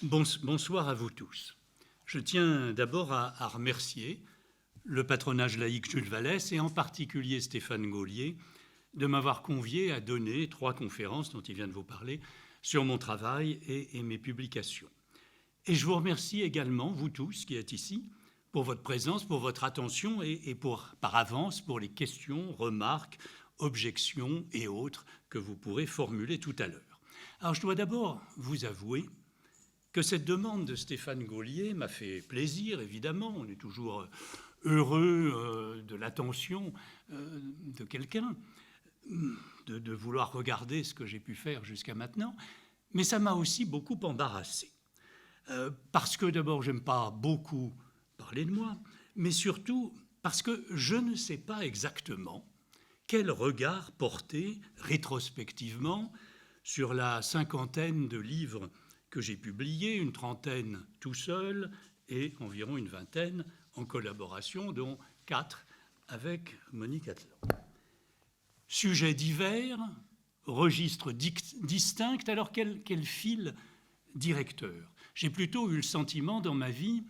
Bonsoir à vous tous. Je tiens d'abord à remercier le patronage laïque Jules Vallès et en particulier Stéphane Gaulier de m'avoir convié à donner 3 conférences dont il vient de vous parler sur mon travail et mes publications. Et je vous remercie également, vous tous qui êtes ici, pour votre présence, pour votre attention et par avance pour les questions, remarques, objections et autres que vous pourrez formuler tout à l'heure. Alors je dois d'abord vous avouer que cette demande de Stéphane Gaulier m'a fait plaisir, évidemment. On est toujours heureux de l'attention de quelqu'un, de vouloir regarder ce que j'ai pu faire jusqu'à maintenant, mais ça m'a aussi beaucoup embarrassé. Parce que d'abord, je n'aime pas beaucoup parler de moi, mais surtout parce que je ne sais pas exactement quel regard porter rétrospectivement sur la 50aine de livres que j'ai publiés, une 30aine tout seul et environ une 20aine en collaboration, dont 4 avec Monique Atlan. Sujets divers, registres distincts, alors quel fil directeur? J'ai plutôt eu le sentiment dans ma vie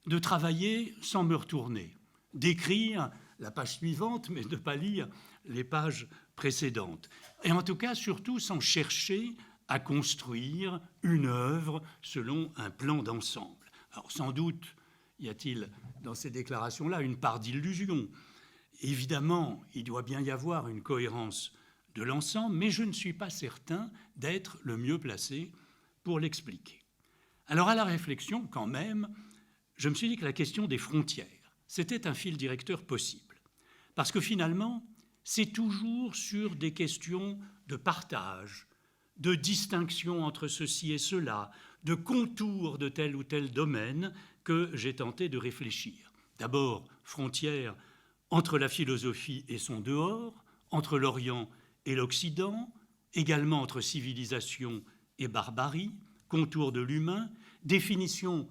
de travailler sans me retourner, d'écrire la page suivante, mais de ne pas lire les pages précédentes. Et en tout cas, surtout, sans chercher à construire une œuvre selon un plan d'ensemble. Alors sans doute y a-t-il dans ces déclarations-là une part d'illusion. Évidemment, il doit bien y avoir une cohérence de l'ensemble, mais je ne suis pas certain d'être le mieux placé pour l'expliquer. Alors à la réflexion, quand même, je me suis dit que la question des frontières, c'était un fil directeur possible. Parce que finalement, c'est toujours sur des questions de partage, de distinction entre ceci et cela, de contours de tel ou tel domaine que j'ai tenté de réfléchir. D'abord, frontières entre la philosophie et son dehors, entre l'Orient et l'Occident, également entre civilisation et barbarie, contours de l'humain, définition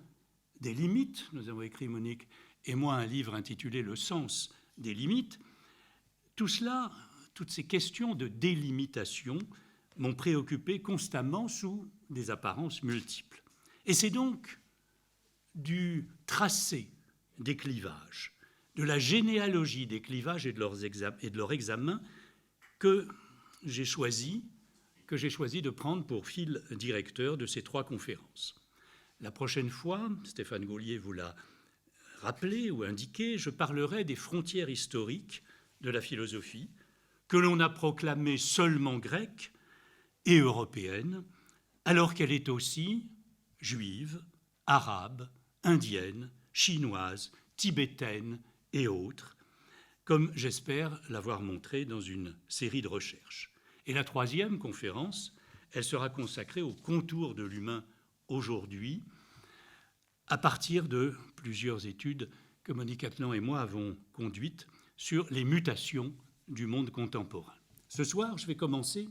des limites. Nous avons écrit, Monique et moi, un livre intitulé « Le sens des limites ». Tout cela, toutes ces questions de délimitation m'ont préoccupé constamment sous des apparences multiples. Et c'est donc du tracé des clivages, de la généalogie des clivages et de leur examen que j'ai choisi de prendre pour fil directeur de ces 3 conférences. La prochaine fois, Stéphane Gaulier vous l'a rappelé ou indiqué, je parlerai des frontières historiques de la philosophie, que l'on a proclamée seulement grecque et européenne, alors qu'elle est aussi juive, arabe, indienne, chinoise, tibétaine et autres, comme j'espère l'avoir montré dans une série de recherches. Et la 3e conférence, elle sera consacrée au contour de l'humain aujourd'hui, à partir de plusieurs études que Monique Atlan et moi avons conduites sur les mutations du monde contemporain. Ce soir, je vais commencer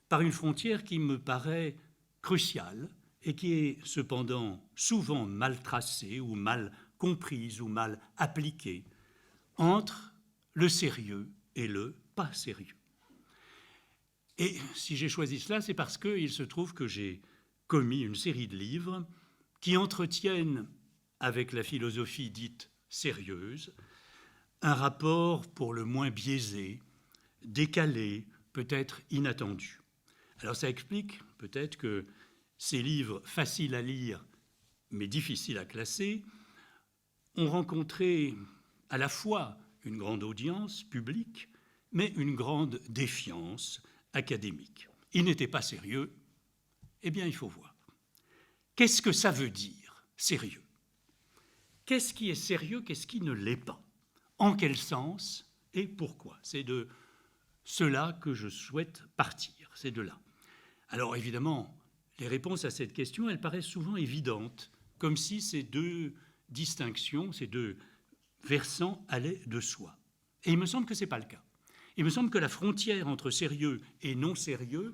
par une frontière qui me paraît cruciale et qui est cependant souvent mal tracée ou mal comprise ou mal appliquée entre le sérieux et le pas sérieux. Et si j'ai choisi cela, c'est parce qu'il se trouve que j'ai commis une série de livres qui entretiennent avec la philosophie dite sérieuse un rapport pour le moins biaisé, décalé, peut-être inattendu. Alors ça explique peut-être que ces livres faciles à lire mais difficiles à classer ont rencontré à la fois une grande audience publique mais une grande défiance académique. Ils n'étaient pas sérieux, eh bien il faut voir. Qu'est-ce que ça veut dire, sérieux? Qu'est-ce qui est sérieux, qu'est-ce qui ne l'est pas? En quel sens et pourquoi? C'est de cela que je souhaite partir, c'est de là. Alors évidemment, les réponses à cette question, elles paraissent souvent évidentes, comme si ces 2 distinctions, ces 2 versants allaient de soi. Et il me semble que ce n'est pas le cas. Il me semble que la frontière entre sérieux et non sérieux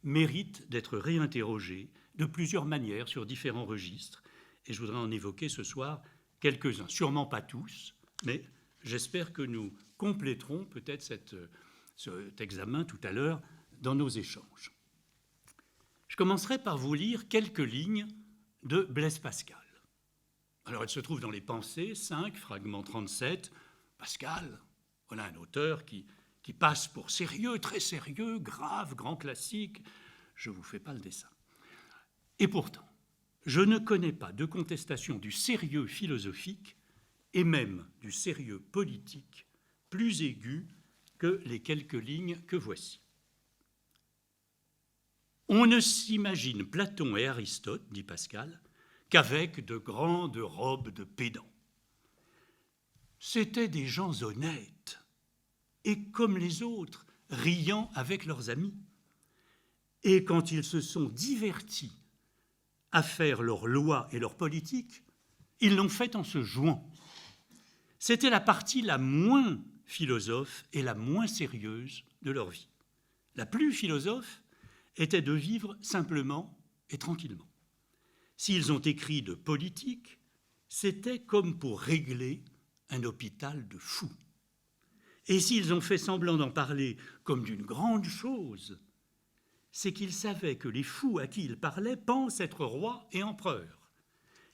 mérite d'être réinterrogée de plusieurs manières sur différents registres. Et je voudrais en évoquer ce soir quelques-uns. Sûrement pas tous, mais j'espère que nous compléterons peut-être cet examen tout à l'heure dans nos échanges. Je commencerai par vous lire quelques lignes de Blaise Pascal. Alors, elle se trouve dans les Pensées, 5, fragment 37. Pascal, voilà un auteur qui passe pour sérieux, très sérieux, grave, grand classique. Je ne vous fais pas le dessin. Et pourtant, je ne connais pas de contestation du sérieux philosophique et même du sérieux politique plus aigu que les quelques lignes que voici. On ne s'imagine Platon et Aristote, dit Pascal, qu'avec de grandes robes de pédants. C'étaient des gens honnêtes et comme les autres, riant avec leurs amis. Et quand ils se sont divertis à faire leurs lois et leur politique, ils l'ont fait en se jouant. C'était la partie la moins philosophe et la moins sérieuse de leur vie. La plus philosophe était de vivre simplement et tranquillement. S'ils ont écrit de politique, c'était comme pour régler un hôpital de fous. Et s'ils ont fait semblant d'en parler comme d'une grande chose, c'est qu'ils savaient que les fous à qui ils parlaient pensent être rois et empereurs.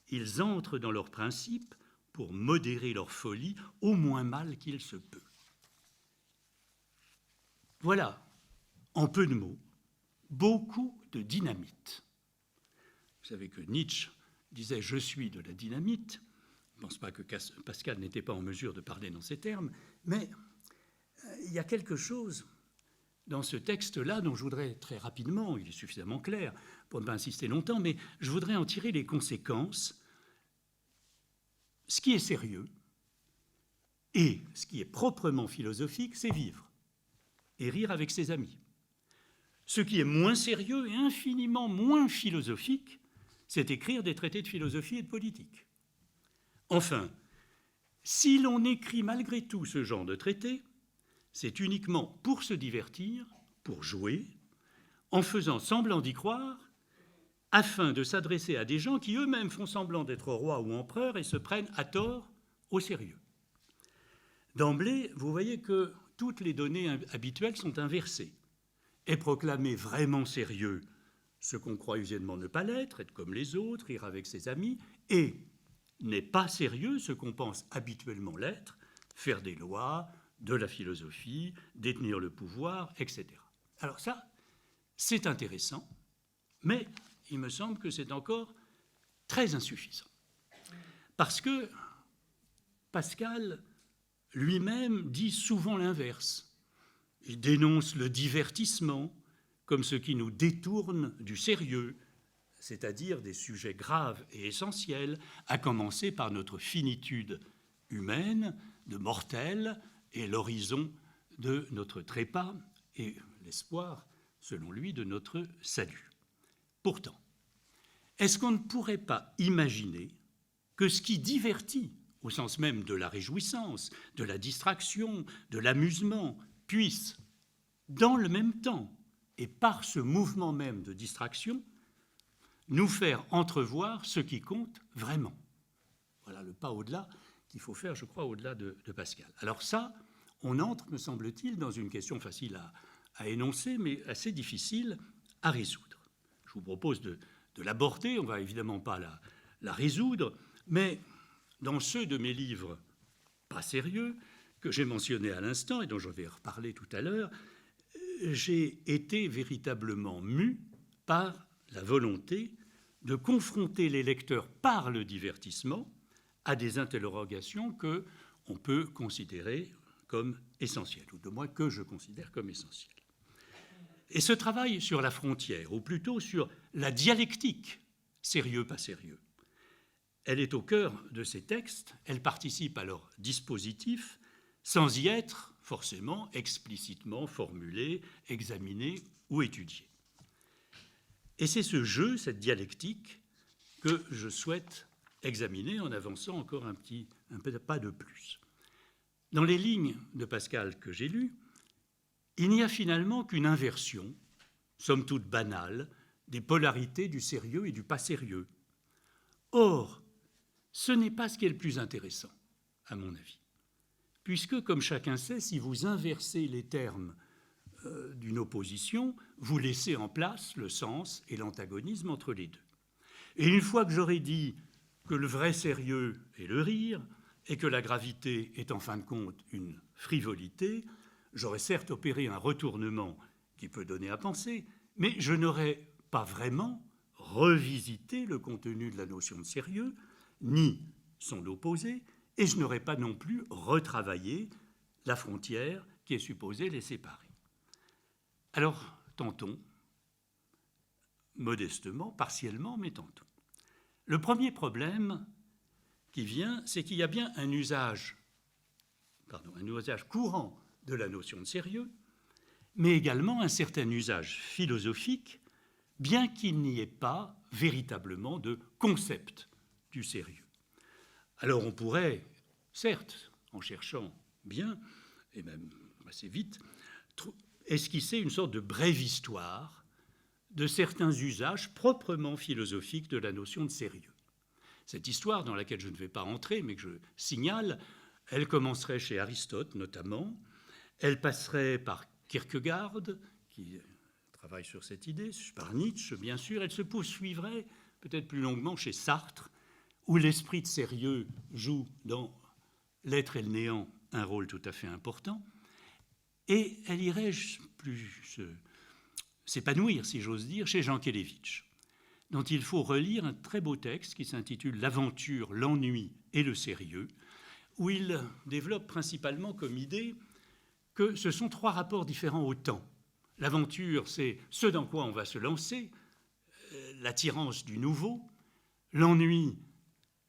Ils entrent dans leurs principes pour modérer leur folie au moins mal qu'il se peut. Voilà, en peu de mots, beaucoup de dynamite. Vous savez que Nietzsche disait « je suis de la dynamite ». Je ne pense pas que Pascal n'était pas en mesure de parler dans ces termes, mais il y a quelque chose dans ce texte-là dont je voudrais très rapidement, il est suffisamment clair pour ne pas insister longtemps, mais je voudrais en tirer les conséquences. Ce qui est sérieux et ce qui est proprement philosophique, c'est vivre et rire avec ses amis. Ce qui est moins sérieux et infiniment moins philosophique, c'est écrire des traités de philosophie et de politique. Enfin, si l'on écrit malgré tout ce genre de traités, c'est uniquement pour se divertir, pour jouer, en faisant semblant d'y croire, afin de s'adresser à des gens qui eux-mêmes font semblant d'être rois ou empereurs et se prennent à tort au sérieux. D'emblée, vous voyez que toutes les données habituelles sont inversées. Est proclamé vraiment sérieux ce qu'on croit usuellement ne pas l'être, être comme les autres, rire avec ses amis, et n'est pas sérieux ce qu'on pense habituellement l'être, faire des lois, de la philosophie, détenir le pouvoir, etc. Alors ça, c'est intéressant, mais il me semble que c'est encore très insuffisant. Parce que Pascal lui-même dit souvent l'inverse. Il dénonce le divertissement comme ce qui nous détourne du sérieux, c'est-à-dire des sujets graves et essentiels, à commencer par notre finitude humaine, de mortels, et l'horizon de notre trépas et l'espoir, selon lui, de notre salut. Pourtant, est-ce qu'on ne pourrait pas imaginer que ce qui divertit, au sens même de la réjouissance, de la distraction, de l'amusement, puisse, dans le même temps, et par ce mouvement même de distraction, nous faire entrevoir ce qui compte vraiment? Voilà le pas au-delà qu'il faut faire, je crois, au-delà de Pascal. Alors ça, on entre, me semble-t-il, dans une question facile à énoncer, mais assez difficile à résoudre. Je vous propose de l'aborder, on ne va évidemment pas la résoudre, mais dans ceux de mes livres pas sérieux, que j'ai mentionnés à l'instant et dont je vais reparler tout à l'heure, j'ai été véritablement mu par la volonté de confronter les lecteurs par le divertissement à des interrogations qu'on peut considérer comme essentielles, ou de moins que je considère comme essentielles. Et ce travail sur la frontière, ou plutôt sur la dialectique, sérieux, pas sérieux, elle est au cœur de ces textes, elle participe à leur dispositif, sans y être forcément explicitement formulée, examinée ou étudiée. Et c'est ce jeu, cette dialectique, que je souhaite examiner en avançant encore un pas de plus. Dans les lignes de Pascal que j'ai lues, il n'y a finalement qu'une inversion, somme toute banale, des polarités du sérieux et du pas sérieux. Or, ce n'est pas ce qui est le plus intéressant, à mon avis, puisque, comme chacun sait, si vous inversez les termes d'une opposition, vous laissez en place le sens et l'antagonisme entre les deux. Et une fois que j'aurai dit que le vrai sérieux est le rire et que la gravité est en fin de compte une frivolité, j'aurais certes opéré un retournement qui peut donner à penser, mais je n'aurais pas vraiment revisité le contenu de la notion de sérieux, ni son opposé, et je n'aurais pas non plus retravaillé la frontière qui est supposée les séparer. Alors, tentons, modestement, partiellement, mais tentons. Le premier problème qui vient, c'est qu'il y a bien un usage courant de la notion de sérieux, mais également un certain usage philosophique, bien qu'il n'y ait pas véritablement de concept du sérieux. Alors on pourrait, certes, en cherchant bien, et même assez vite, esquisser une sorte de brève histoire de certains usages proprement philosophiques de la notion de sérieux. Cette histoire, dans laquelle je ne vais pas entrer, mais que je signale, elle commencerait chez Aristote notamment, elle passerait par Kierkegaard, qui travaille sur cette idée, par Nietzsche bien sûr, elle se poursuivrait peut-être plus longuement chez Sartre, où l'esprit de sérieux joue dans l'être et le néant un rôle tout à fait important, et elle irait plus s'épanouir, si j'ose dire, chez Jankélévitch, dont il faut relire un très beau texte qui s'intitule « L'aventure, l'ennui et le sérieux », où il développe principalement comme idée que ce sont trois rapports différents au temps. L'aventure, c'est ce dans quoi on va se lancer, l'attirance du nouveau. L'ennui,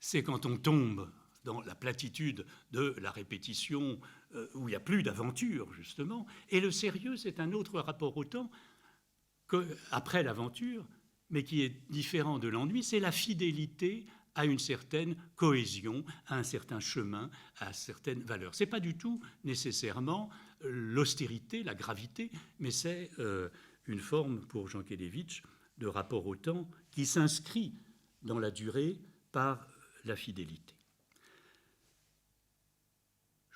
c'est quand on tombe dans la platitude de la répétition, où il n'y a plus d'aventure, justement. Et le sérieux, c'est un autre rapport au temps qu'après l'aventure, mais qui est différent de l'ennui, c'est la fidélité à une certaine cohésion, à un certain chemin, à certaines valeurs. Ce n'est pas du tout nécessairement l'austérité, la gravité, mais c'est une forme, pour Jankélévitch, de rapport au temps qui s'inscrit dans la durée par la fidélité.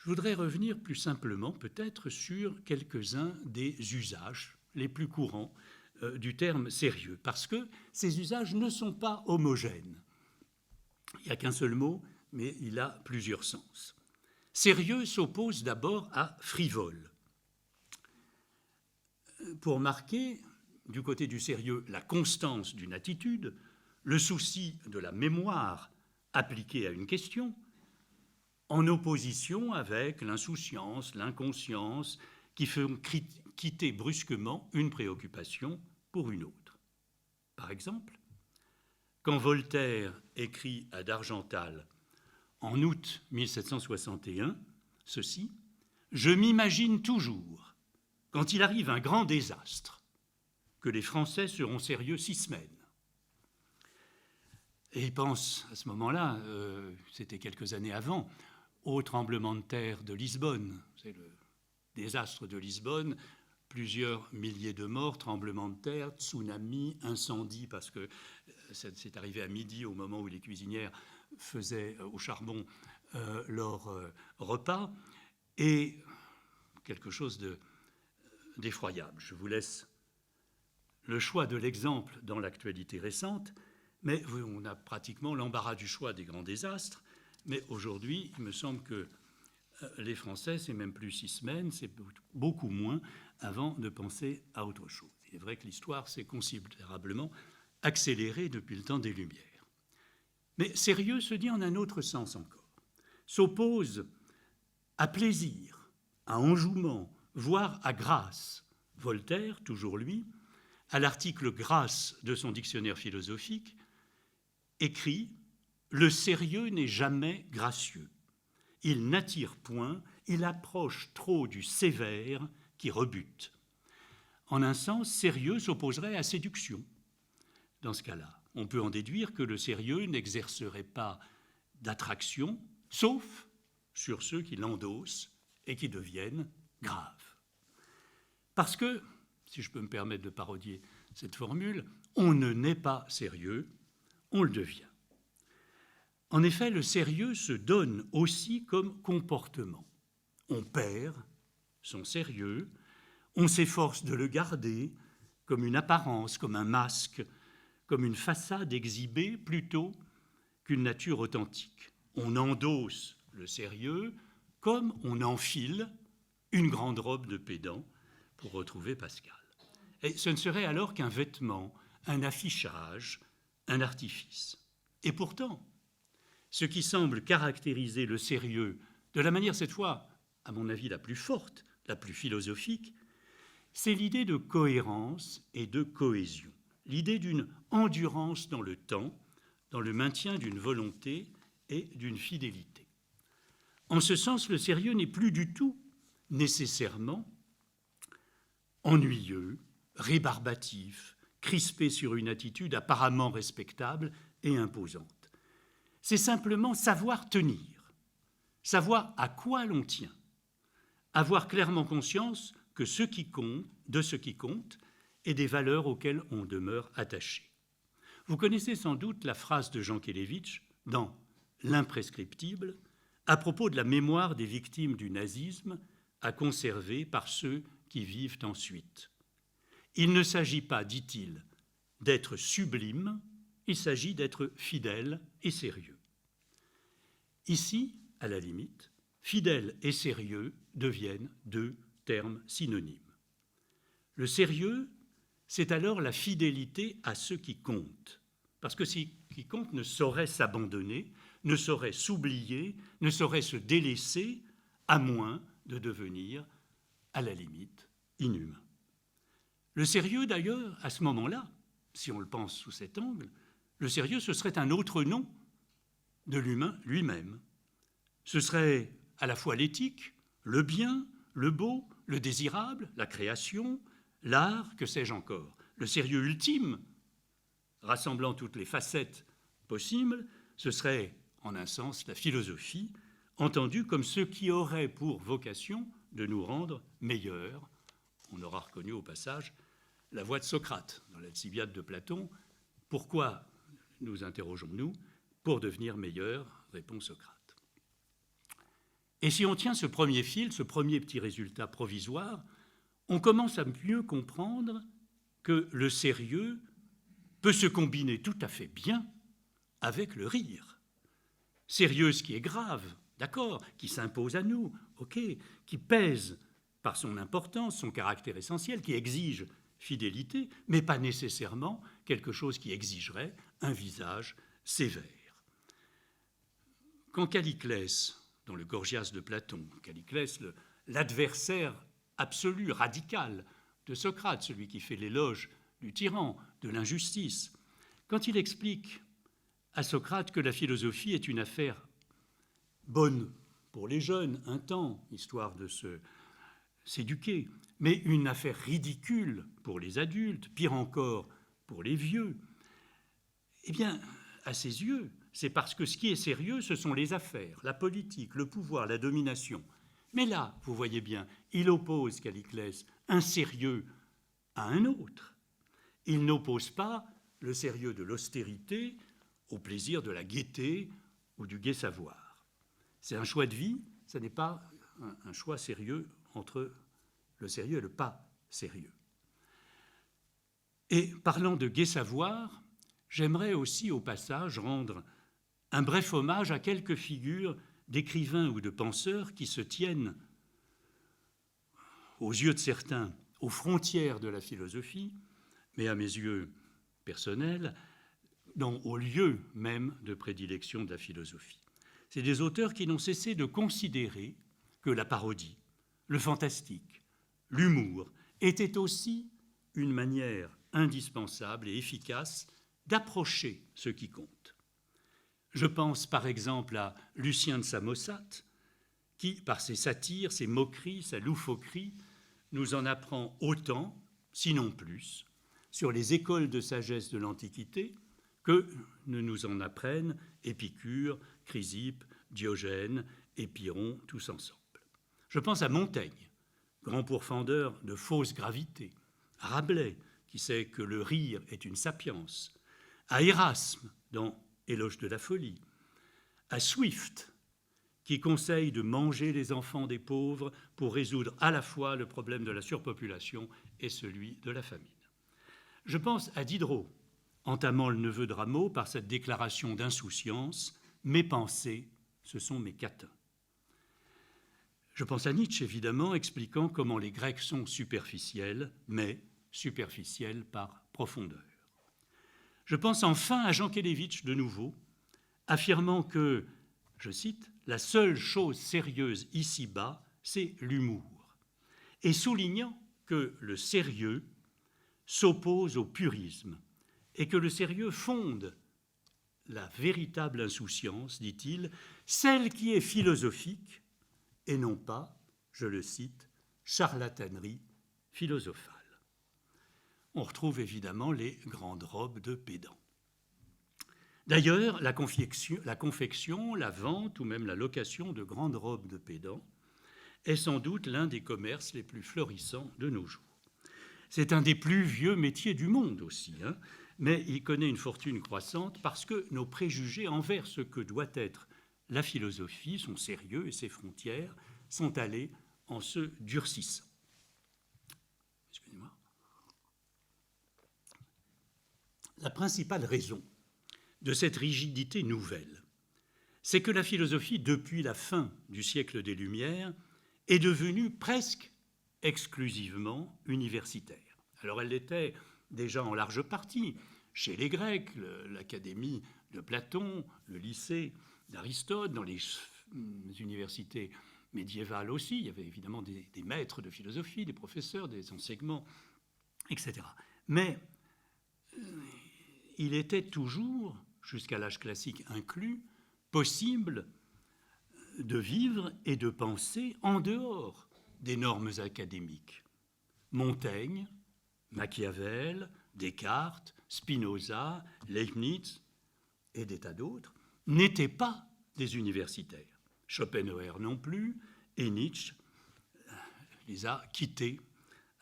Je voudrais revenir plus simplement peut-être sur quelques-uns des usages les plus courants du terme sérieux, parce que ces usages ne sont pas homogènes. Il n'y a qu'un seul mot, mais il a plusieurs sens. Sérieux s'oppose d'abord à frivole. Pour marquer, du côté du sérieux, la constance d'une attitude, le souci de la mémoire appliquée à une question, en opposition avec l'insouciance, l'inconscience, qui font quitter brusquement une préoccupation pour une autre. Par exemple, quand Voltaire écrit à D'Argental en août 1761 ceci, « Je m'imagine toujours, quand il arrive un grand désastre, que les Français seront sérieux 6 semaines. » Et il pense à ce moment-là, c'était quelques années avant, au tremblement de terre de Lisbonne. C'est le désastre de Lisbonne, plusieurs milliers de morts, tremblement de terre, tsunami, incendie, parce que c'est arrivé à midi au moment où les cuisinières faisaient au charbon leur repas, et quelque chose d'effroyable. Je vous laisse le choix de l'exemple dans l'actualité récente, mais on a pratiquement l'embarras du choix des grands désastres, mais aujourd'hui, il me semble que les Français, c'est même plus 6 semaines, c'est beaucoup moins avant de penser à autre chose. Il est vrai que l'histoire s'est considérablement accélérée depuis le temps des Lumières. Mais sérieux se dit en un autre sens encore. S'oppose à plaisir, à enjouement, voire à grâce. Voltaire, toujours lui, à l'article grâce de son dictionnaire philosophique, écrit « Le sérieux n'est jamais gracieux. Il n'attire point, il approche trop du sévère qui rebute. » En un sens, sérieux s'opposerait à séduction. Dans ce cas-là, on peut en déduire que le sérieux n'exercerait pas d'attraction, sauf sur ceux qui l'endossent et qui deviennent graves. Parce que, si je peux me permettre de parodier cette formule, on ne naît pas sérieux, on le devient. En effet, le sérieux se donne aussi comme comportement. On perd son sérieux, On s'efforce de le garder comme une apparence, comme un masque, comme une façade exhibée plutôt qu'une nature authentique. On endosse le sérieux comme on enfile une grande robe de pédant, pour retrouver Pascal. Et ce ne serait alors qu'un vêtement, un affichage, un artifice. Et pourtant, ce qui semble caractériser le sérieux de la manière, cette fois, à mon avis, la plus forte, la plus philosophique, c'est l'idée de cohérence et de cohésion, l'idée d'une endurance dans le temps, dans le maintien d'une volonté et d'une fidélité. En ce sens, le sérieux n'est plus du tout nécessairement ennuyeux, rébarbatif, crispé sur une attitude apparemment respectable et imposante. C'est simplement savoir tenir, savoir à quoi l'on tient, avoir clairement conscience que de ce qui compte et des valeurs auxquelles on demeure attaché. Vous connaissez sans doute la phrase de Jean Kelevitch dans L'imprescriptible à propos de la mémoire des victimes du nazisme à conserver par ceux qui vivent ensuite. Il ne s'agit pas, dit-il, d'être sublime, il s'agit d'être fidèle et sérieux. Ici, à la limite, fidèle et sérieux deviennent deux termes synonymes. Le sérieux, c'est alors la fidélité à ce qui compte, parce que ce qui compte ne saurait s'abandonner, ne saurait s'oublier, ne saurait se délaisser, à moins de devenir, à la limite, inhumain. Le sérieux, d'ailleurs, à ce moment-là, si on le pense sous cet angle, le sérieux, ce serait un autre nom de l'humain lui-même. Ce serait à la fois l'éthique, le bien, le beau, le désirable, la création, l'art, que sais-je encore. Le sérieux ultime, rassemblant toutes les facettes possibles, ce serait, en un sens, la philosophie, entendue comme ce qui aurait pour vocation de nous rendre meilleurs. On aura reconnu au passage la voix de Socrate dans l'Alcibiade de Platon. Pourquoi, nous interrogeons-nous, pour devenir meilleurs, répond Socrate. Et si on tient ce premier fil, ce premier petit résultat provisoire, on commence à mieux comprendre que le sérieux peut se combiner tout à fait bien avec le rire. Sérieux, ce qui est grave, d'accord, qui s'impose à nous, ok, qui pèse par son importance, son caractère essentiel, qui exige fidélité, mais pas nécessairement quelque chose qui exigerait un visage sévère. Quand Calliclès, dans le Gorgias de Platon, Calliclès, l'adversaire absolu, radical de Socrate, celui qui fait l'éloge du tyran, de l'injustice, quand il explique à Socrate que la philosophie est une affaire bonne pour les jeunes, un temps, histoire de s'éduquer, mais une affaire ridicule pour les adultes, pire encore pour les vieux, eh bien, à ses yeux, c'est parce que ce qui est sérieux, ce sont les affaires, la politique, le pouvoir, la domination. Mais là, vous voyez bien, il oppose, Calliclès, un sérieux à un autre. Il n'oppose pas le sérieux de l'austérité au plaisir de la gaieté ou du gai savoir. C'est un choix de vie, ce n'est pas un choix sérieux entre le sérieux et le pas sérieux. Et parlant de gai savoir, j'aimerais aussi au passage rendre un bref hommage à quelques figures d'écrivains ou de penseurs qui se tiennent, aux yeux de certains, aux frontières de la philosophie, mais à mes yeux personnels, au lieu même de prédilection de la philosophie. C'est des auteurs qui n'ont cessé de considérer que la parodie, le fantastique, l'humour étaient aussi une manière indispensable et efficace d'approcher ce qui compte. Je pense par exemple à Lucien de Samosate, qui, par ses satires, ses moqueries, sa loufoquerie, nous en apprend autant, sinon plus, sur les écoles de sagesse de l'Antiquité que ne nous en apprennent Épicure, Chrysippe, Diogène et Pyrrhon, tous ensemble. Je pense à Montaigne, grand pourfendeur de fausse gravité, à Rabelais, qui sait que le rire est une sapience, à Érasme, dans Éloge de la folie, à Swift, qui conseille de manger les enfants des pauvres pour résoudre à la fois le problème de la surpopulation et celui de la famine. Je pense à Diderot, entamant le neveu de Rameau par cette déclaration d'insouciance « Mes pensées, ce sont mes catins ». Je pense à Nietzsche, évidemment, expliquant comment les Grecs sont superficiels, mais superficiels par profondeur. Je pense enfin à Jean Kelevitch, de nouveau, affirmant que, je cite, « la seule chose sérieuse ici-bas, c'est l'humour », et soulignant que le sérieux s'oppose au purisme et que le sérieux fonde la véritable insouciance, dit-il, celle qui est philosophique et non pas, je le cite, charlatanerie philosophale. On retrouve évidemment les grandes robes de pédants. D'ailleurs, la confection, la vente ou même la location de grandes robes de pédants est sans doute l'un des commerces les plus florissants de nos jours. C'est un des plus vieux métiers du monde aussi, mais il connaît une fortune croissante parce que nos préjugés envers ce que doit être la philosophie, son sérieux et ses frontières sont allés en se durcissant. Excusez-moi. La principale raison de cette rigidité nouvelle, c'est que la philosophie, depuis la fin du siècle des Lumières, est devenue presque exclusivement universitaire. Alors elle l'était déjà en large partie chez les Grecs, l'académie de Platon, le lycée d'Aristote, dans les universités médiévales aussi. Il y avait évidemment des maîtres de philosophie, des professeurs, des enseignements, etc. Mais il était toujours, jusqu'à l'âge classique inclus, possible de vivre et de penser en dehors des normes académiques. Montaigne, Machiavel, Descartes, Spinoza, Leibniz et des tas d'autres n'étaient pas des universitaires. Schopenhauer non plus, et Nietzsche les a quittés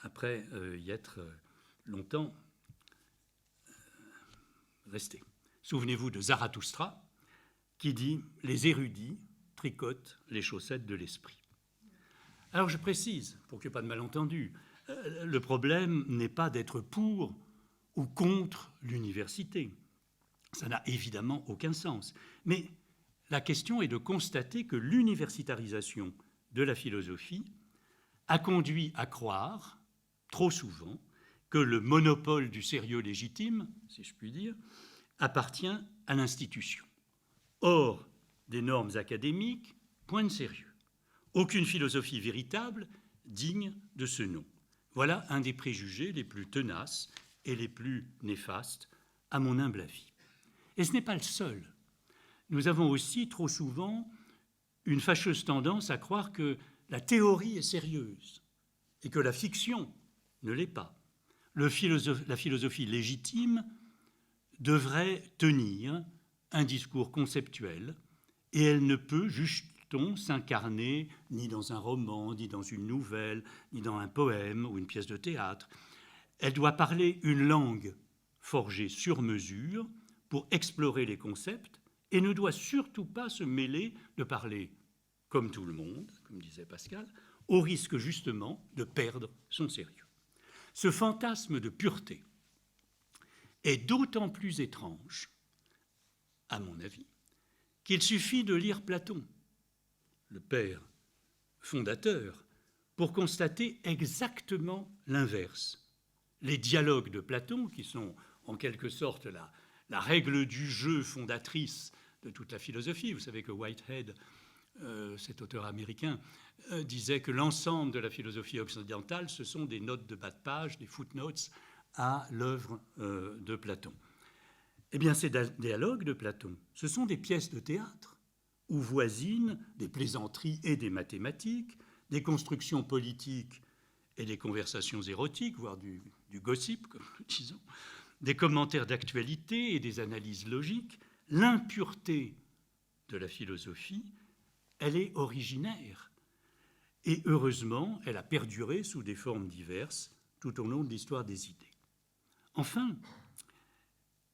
après y être longtemps restés. Souvenez-vous de Zarathustra qui dit « Les érudits tricotent les chaussettes de l'esprit ». Alors je précise, pour qu'il n'y ait pas de malentendu, le problème n'est pas d'être pour ou contre l'université. Ça n'a évidemment aucun sens. Mais la question est de constater que l'universitarisation de la philosophie a conduit à croire, trop souvent, que le monopole du sérieux légitime, si je puis dire, appartient à l'institution. Hors des normes académiques, point de sérieux. Aucune philosophie véritable digne de ce nom. Voilà un des préjugés les plus tenaces et les plus néfastes, à mon humble avis. Et ce n'est pas le seul. Nous avons aussi trop souvent une fâcheuse tendance à croire que la théorie est sérieuse et que la fiction ne l'est pas. La philosophie légitime devrait tenir un discours conceptuel et elle ne peut, juge-t-on, s'incarner ni dans un roman, ni dans une nouvelle, ni dans un poème ou une pièce de théâtre. Elle doit parler une langue forgée sur mesure pour explorer les concepts et ne doit surtout pas se mêler de parler comme tout le monde, comme disait Pascal, au risque justement de perdre son sérieux. Ce fantasme de pureté est d'autant plus étrange, à mon avis, qu'il suffit de lire Platon, le père fondateur, pour constater exactement l'inverse. Les dialogues de Platon, qui sont en quelque sorte la règle du jeu fondatrice de toute la philosophie. Vous savez que Whitehead, cet auteur américain, disait que l'ensemble de la philosophie occidentale, ce sont des notes de bas de page, des footnotes à l'œuvre de Platon. Eh bien, ces dialogues de Platon, ce sont des pièces de théâtre où voisinent des plaisanteries et des mathématiques, des constructions politiques et des conversations érotiques, voire du gossip, comme nous disons, des commentaires d'actualité et des analyses logiques. L'impureté de la philosophie, elle est originaire. Et heureusement, elle a perduré sous des formes diverses tout au long de l'histoire des idées. Enfin,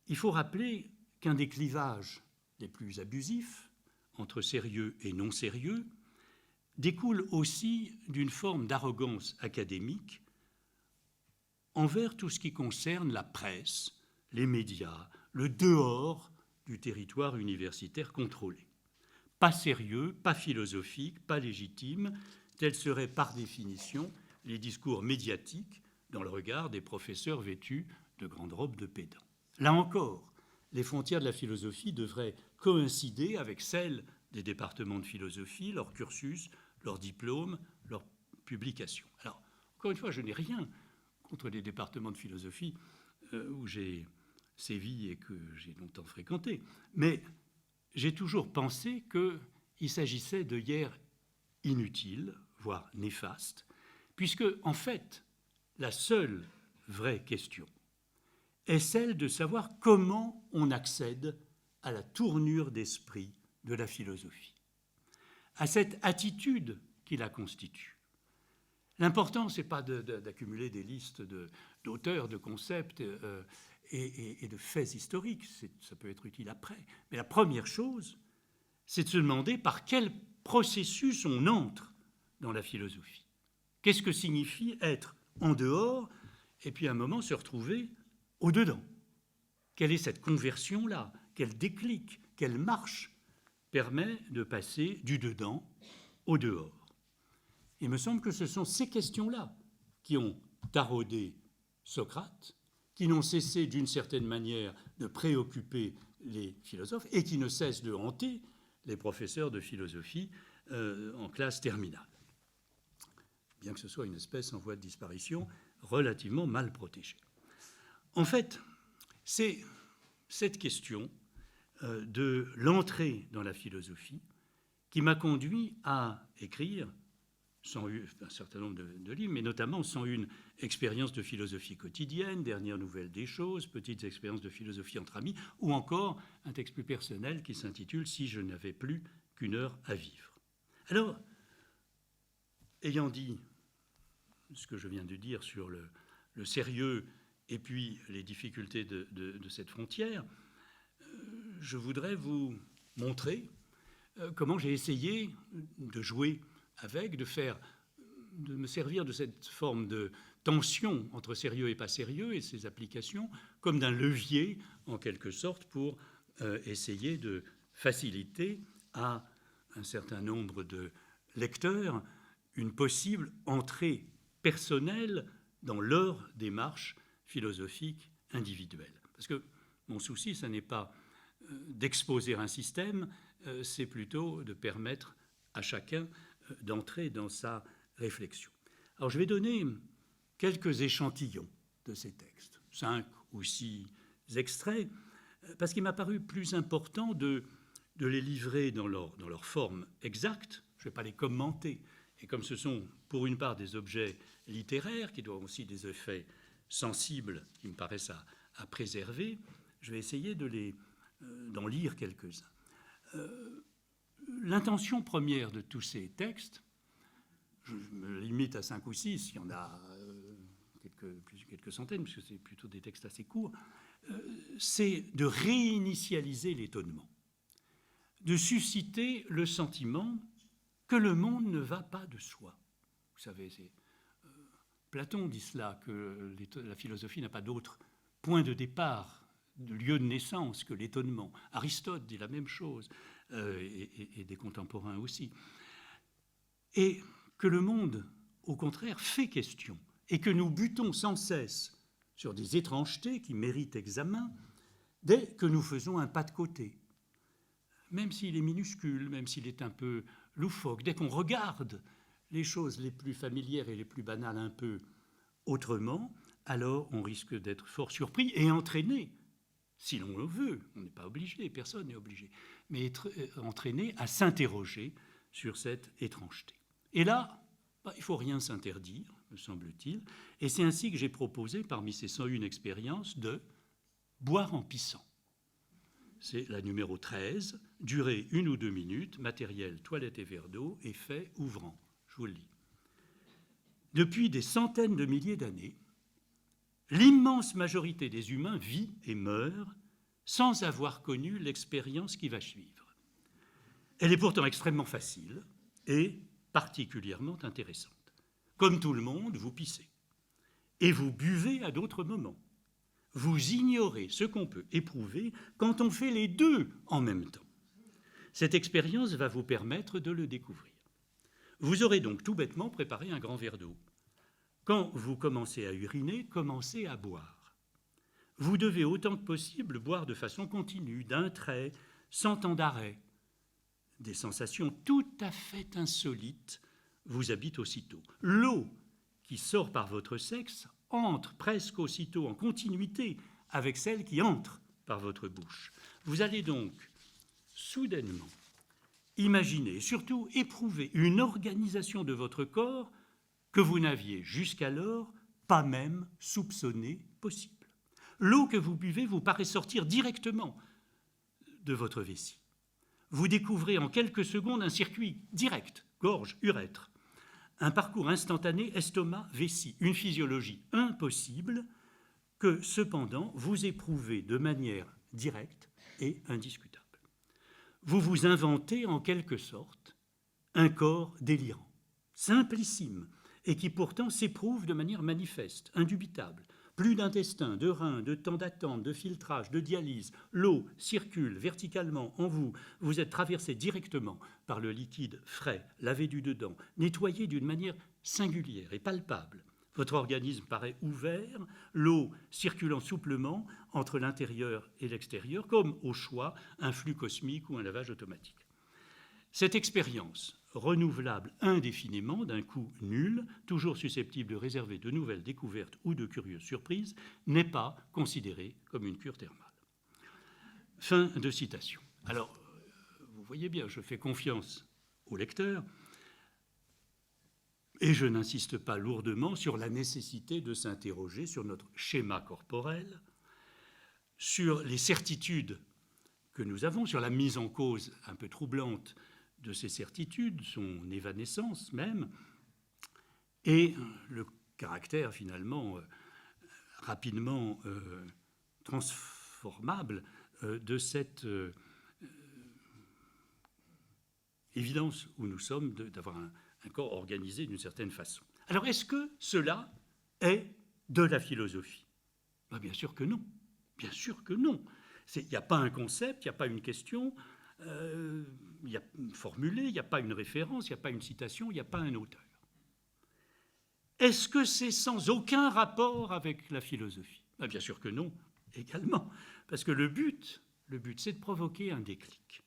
il faut rappeler qu'un des clivages les plus abusifs entre sérieux et non sérieux découle aussi d'une forme d'arrogance académique envers tout ce qui concerne la presse, les médias, le dehors du territoire universitaire contrôlé. Pas sérieux, pas philosophique, pas légitime, tels seraient par définition les discours médiatiques dans le regard des professeurs vêtus de grandes robes de pédants. Là encore, les frontières de la philosophie devraient coïncider avec celles des départements de philosophie, leur cursus, leurs diplômes, leurs publications. Alors, encore une fois, je n'ai rien contre les départements de philosophie où j'ai sévi et que j'ai longtemps fréquenté, mais j'ai toujours pensé qu'il s'agissait d'œillères inutiles, voire néfastes, puisque, en fait, la seule vraie question est celle de savoir comment on accède à la tournure d'esprit de la philosophie, à cette attitude qui la constitue. L'important, ce n'est pas d'accumuler des listes d'auteurs, de concepts et de faits historiques, ça peut être utile après, mais la première chose, c'est de se demander par quel processus on entre dans la philosophie. Qu'est-ce que signifie être en dehors et puis à un moment se retrouver au-dedans? Quelle est cette conversion-là? Quel déclic, quelle marche permet de passer du dedans au dehors? Il me semble que ce sont ces questions-là qui ont taraudé Socrate, qui n'ont cessé d'une certaine manière de préoccuper les philosophes et qui ne cessent de hanter les professeurs de philosophie en classe terminale. Bien que ce soit une espèce en voie de disparition relativement mal protégée. En fait, c'est cette question de l'entrée dans la philosophie qui m'a conduit à écrire un certain nombre de livres, mais notamment 101 expériences de philosophie quotidienne, Dernière nouvelle des choses, Petites expériences de philosophie entre amis, ou encore un texte plus personnel qui s'intitule « Si je n'avais plus qu'une heure à vivre ». Alors, ayant dit ce que je viens de dire sur le sérieux et puis les difficultés de cette frontière, je voudrais vous montrer comment j'ai essayé de jouer avec, de me servir de cette forme de tension entre sérieux et pas sérieux et ses applications comme d'un levier, en quelque sorte, pour essayer de faciliter à un certain nombre de lecteurs une possible entrée personnelle dans leur démarche philosophique individuelle. Parce que mon souci, ce n'est pas d'exposer un système, c'est plutôt de permettre à chacun d'entrer dans sa réflexion. Alors je vais donner quelques échantillons de ces textes, 5 ou 6 extraits, parce qu'il m'a paru plus important de les livrer dans leur forme exacte. Je ne vais pas les commenter. Et comme ce sont pour une part des objets littéraires qui doivent aussi des effets sensibles qui me paraissent à préserver, je vais essayer d'en lire quelques-uns. L'intention première de tous ces textes, je me limite à 5 ou 6, il y en a quelques centaines, puisque c'est plutôt des textes assez courts, c'est de réinitialiser l'étonnement, de susciter le sentiment que le monde ne va pas de soi. Vous savez, Platon dit cela, que la philosophie n'a pas d'autre point de départ, de lieu de naissance que l'étonnement. Aristote dit la même chose, et des contemporains aussi. Et que le monde, au contraire, fait question, et que nous butons sans cesse sur des étrangetés qui méritent examen dès que nous faisons un pas de côté. Même s'il est minuscule, même s'il est un peu loufoque, dès qu'on regarde les choses les plus familières et les plus banales un peu autrement, alors on risque d'être fort surpris et entraîné, si l'on le veut, on n'est pas obligé, personne n'est obligé, mais être entraîné à s'interroger sur cette étrangeté. Et là, il ne faut rien s'interdire, me semble-t-il, et c'est ainsi que j'ai proposé, parmi ces 101 expériences, de boire en pissant. C'est la numéro 13, durée 1 ou 2 minutes, matériel, toilette et verre d'eau, effet ouvrant. Je vous le lis. Depuis des centaines de milliers d'années, l'immense majorité des humains vit et meurt sans avoir connu l'expérience qui va suivre. Elle est pourtant extrêmement facile et particulièrement intéressante. Comme tout le monde, vous pissez. Et vous buvez à d'autres moments. Vous ignorez ce qu'on peut éprouver quand on fait les deux en même temps. Cette expérience va vous permettre de le découvrir. Vous aurez donc tout bêtement préparé un grand verre d'eau. Quand vous commencez à uriner, commencez à boire. Vous devez autant que possible boire de façon continue, d'un trait, sans temps d'arrêt. Des sensations tout à fait insolites vous habitent aussitôt. L'eau qui sort par votre sexe entre presque aussitôt en continuité avec celle qui entre par votre bouche. Vous allez donc soudainement imaginer, surtout éprouver une organisation de votre corps que vous n'aviez jusqu'alors pas même soupçonné possible. L'eau que vous buvez vous paraît sortir directement de votre vessie. Vous découvrez en quelques secondes un circuit direct, gorge, urètre, un parcours instantané estomac-vessie, une physiologie impossible que cependant vous éprouvez de manière directe et indiscutable. Vous vous inventez en quelque sorte un corps délirant, simplissime, et qui pourtant s'éprouve de manière manifeste, indubitable. Plus d'intestin, de reins, de temps d'attente, de filtrage, de dialyse, l'eau circule verticalement en vous, vous êtes traversé directement par le liquide frais, lavé du dedans, nettoyé d'une manière singulière et palpable. Votre organisme paraît ouvert, l'eau circulant souplement entre l'intérieur et l'extérieur, comme au choix un flux cosmique ou un lavage automatique. Cette expérience, renouvelable indéfiniment, d'un coup nul, toujours susceptible de réserver de nouvelles découvertes ou de curieuses surprises, n'est pas considérée comme une cure thermale. Fin de citation. Alors, vous voyez bien, je fais confiance au lecteur et je n'insiste pas lourdement sur la nécessité de s'interroger sur notre schéma corporel, sur les certitudes que nous avons, sur la mise en cause un peu troublante de ces certitudes, son évanescence même, et le caractère finalement rapidement transformable de cette évidence où nous sommes d'avoir un corps organisé d'une certaine façon. Alors est-ce que cela est de la philosophie ? Ben, bien sûr que non. Bien sûr que non. Il n'y a pas un concept, il n'y a pas une question formulée, il n'y a pas une référence, il n'y a pas une citation, il n'y a pas un auteur. Est-ce que c'est sans aucun rapport avec la philosophie ? Ben, bien sûr que non, également. Parce que le but, c'est de provoquer un déclic,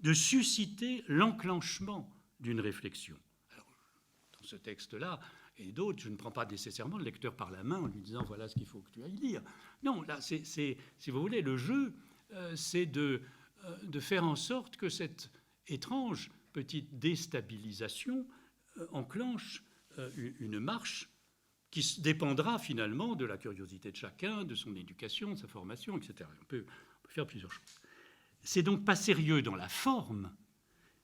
de susciter l'enclenchement d'une réflexion. Alors, dans ce texte-là, et d'autres, je ne prends pas nécessairement le lecteur par la main en lui disant « voilà ce qu'il faut que tu ailles lire ». Non, là, si vous voulez, le jeu, c'est de faire en sorte que cette étrange petite déstabilisation enclenche une marche qui dépendra finalement de la curiosité de chacun, de son éducation, de sa formation, etc. On peut faire plusieurs choses. C'est donc pas sérieux dans la forme,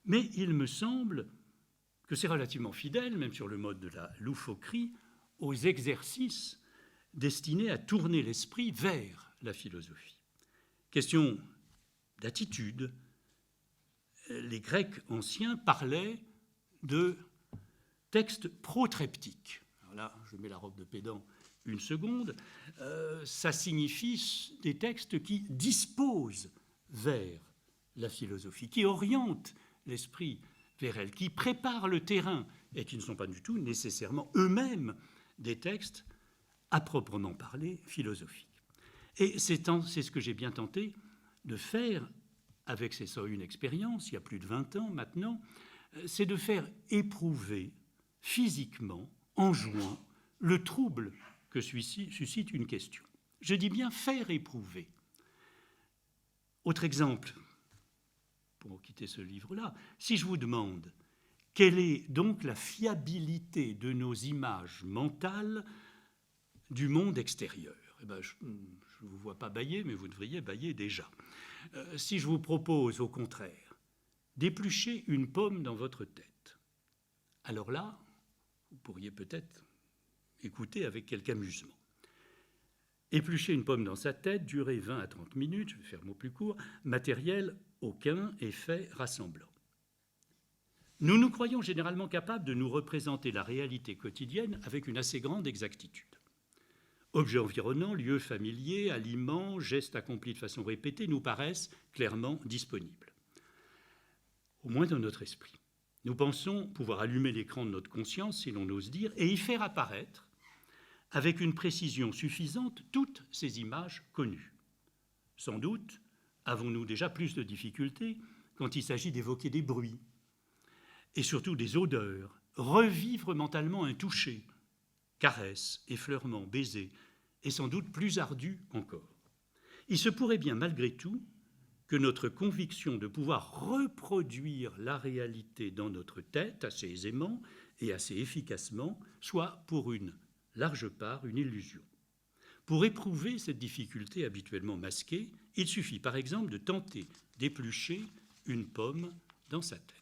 mais il me semble que c'est relativement fidèle, même sur le mode de la loufoquerie, aux exercices destinés à tourner l'esprit vers la philosophie. Question d'attitude, les Grecs anciens parlaient de textes protreptiques. Alors là, je mets la robe de pédant une seconde. Ça signifie des textes qui disposent vers la philosophie, qui orientent l'esprit vers elle, qui préparent le terrain et qui ne sont pas du tout nécessairement eux-mêmes des textes à proprement parler philosophiques. Et c'est ce que j'ai bien tenté de faire avec ces 101 expériences, il y a plus de 20 ans maintenant, c'est de faire éprouver physiquement, en jouant, le trouble que suscite une question. Je dis bien faire éprouver. Autre exemple, pour quitter ce livre-là, si je vous demande quelle est donc la fiabilité de nos images mentales du monde extérieur, eh bien, je ne vous vois pas bâiller, mais vous devriez bâiller déjà. Si je vous propose, au contraire, d'éplucher une pomme dans votre tête, alors là, vous pourriez peut-être écouter avec quelque amusement. Éplucher une pomme dans sa tête, durée 20 à 30 minutes, je vais faire mot plus court, matériel aucun, effet rassemblant. Nous nous croyons généralement capables de nous représenter la réalité quotidienne avec une assez grande exactitude. Objets environnants, lieux familiers, aliments, gestes accomplis de façon répétée nous paraissent clairement disponibles, au moins dans notre esprit. Nous pensons pouvoir allumer l'écran de notre conscience, si l'on ose dire, et y faire apparaître, avec une précision suffisante, toutes ces images connues. Sans doute avons-nous déjà plus de difficultés quand il s'agit d'évoquer des bruits, et surtout des odeurs, revivre mentalement un toucher, caresse, effleurement, baiser, est sans doute plus ardu encore. Il se pourrait bien, malgré tout, que notre conviction de pouvoir reproduire la réalité dans notre tête assez aisément et assez efficacement soit pour une large part une illusion. Pour éprouver cette difficulté habituellement masquée, il suffit par exemple de tenter d'éplucher une pomme dans sa tête.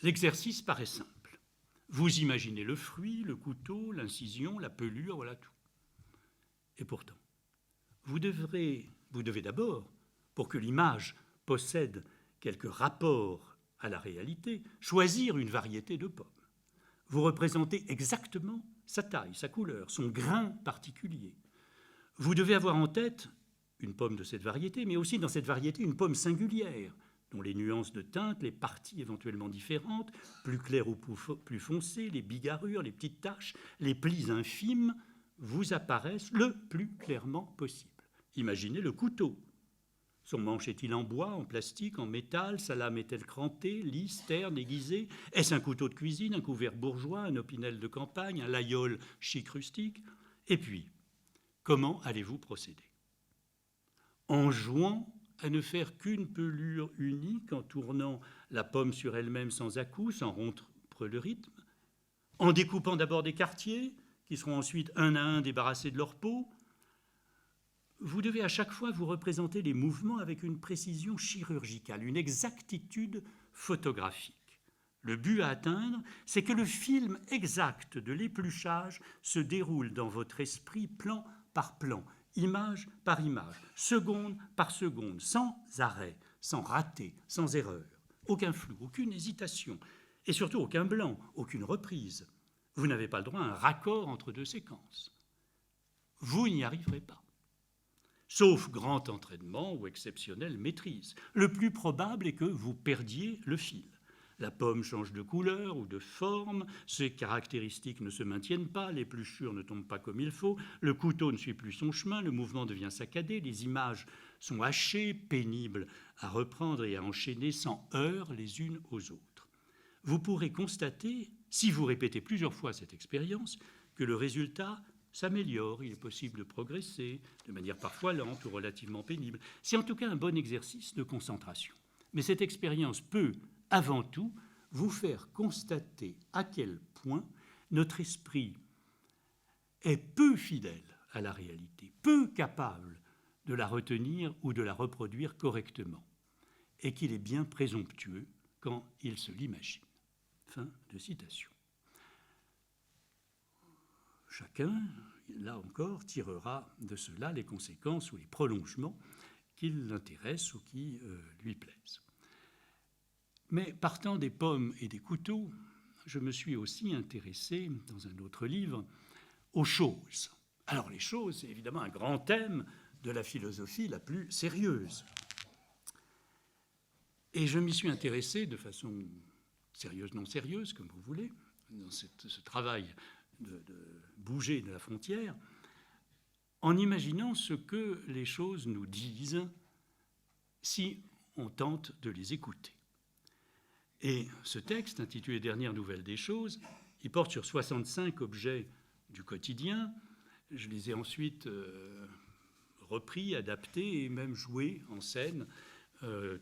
L'exercice paraît simple. Vous imaginez le fruit, le couteau, l'incision, la pelure, voilà tout. Et pourtant, vous devez d'abord, pour que l'image possède quelque rapport à la réalité, choisir une variété de pommes. Vous représentez exactement sa taille, sa couleur, son grain particulier. Vous devez avoir en tête une pomme de cette variété, mais aussi dans cette variété une pomme singulière, dont les nuances de teinte, les parties éventuellement différentes, plus claires ou plus foncées, les bigarrures, les petites taches, les plis infimes, vous apparaissent le plus clairement possible. Imaginez le couteau. Son manche est-il en bois, en plastique, en métal? Sa lame est-elle crantée, lisse, terne, aiguisée? Est-ce un couteau de cuisine, un couvert bourgeois, un opinel de campagne, un laïol chic rustique? Et puis, comment allez-vous procéder? En jouant à ne faire qu'une pelure unique, en tournant la pomme sur elle-même sans à-coups, sans rompre le rythme? En découpant d'abord des quartiers, qui seront ensuite un à un débarrassés de leur peau? Vous devez à chaque fois vous représenter les mouvements avec une précision chirurgicale, une exactitude photographique. Le but à atteindre, c'est que le film exact de l'épluchage se déroule dans votre esprit plan par plan, image par image, seconde par seconde, sans arrêt, sans raté, sans erreur. Aucun flou, aucune hésitation, et surtout aucun blanc, aucune reprise. Vous n'avez pas le droit à un raccord entre deux séquences. Vous n'y arriverez pas. Sauf grand entraînement ou exceptionnelle maîtrise. Le plus probable est que vous perdiez le fil. La pomme change de couleur ou de forme, ses caractéristiques ne se maintiennent pas, l'épluchure ne tombe pas comme il faut, le couteau ne suit plus son chemin, le mouvement devient saccadé, les images sont hachées, pénibles à reprendre et à enchaîner sans heurts les unes aux autres. Vous pourrez constater, si vous répétez plusieurs fois cette expérience, que le résultat s'améliore, il est possible de progresser, de manière parfois lente ou relativement pénible. C'est en tout cas un bon exercice de concentration. Mais cette expérience peut, avant tout, vous faire constater à quel point notre esprit est peu fidèle à la réalité, peu capable de la retenir ou de la reproduire correctement, et qu'il est bien présomptueux quand il se l'imagine. Fin de citation. Chacun, là encore, tirera de cela les conséquences ou les prolongements qui l'intéressent ou qui lui plaisent. Mais partant des pommes et des couteaux, je me suis aussi intéressé, dans un autre livre, aux choses. Alors les choses, c'est évidemment un grand thème de la philosophie la plus sérieuse. Et je m'y suis intéressé de façon sérieuse, non sérieuse, comme vous voulez, dans ce travail de bouger de la frontière, en imaginant ce que les choses nous disent si on tente de les écouter. Et ce texte, intitulé « Dernières nouvelles des choses », il porte sur 65 objets du quotidien. Je les ai ensuite repris, adaptés et même joués en scène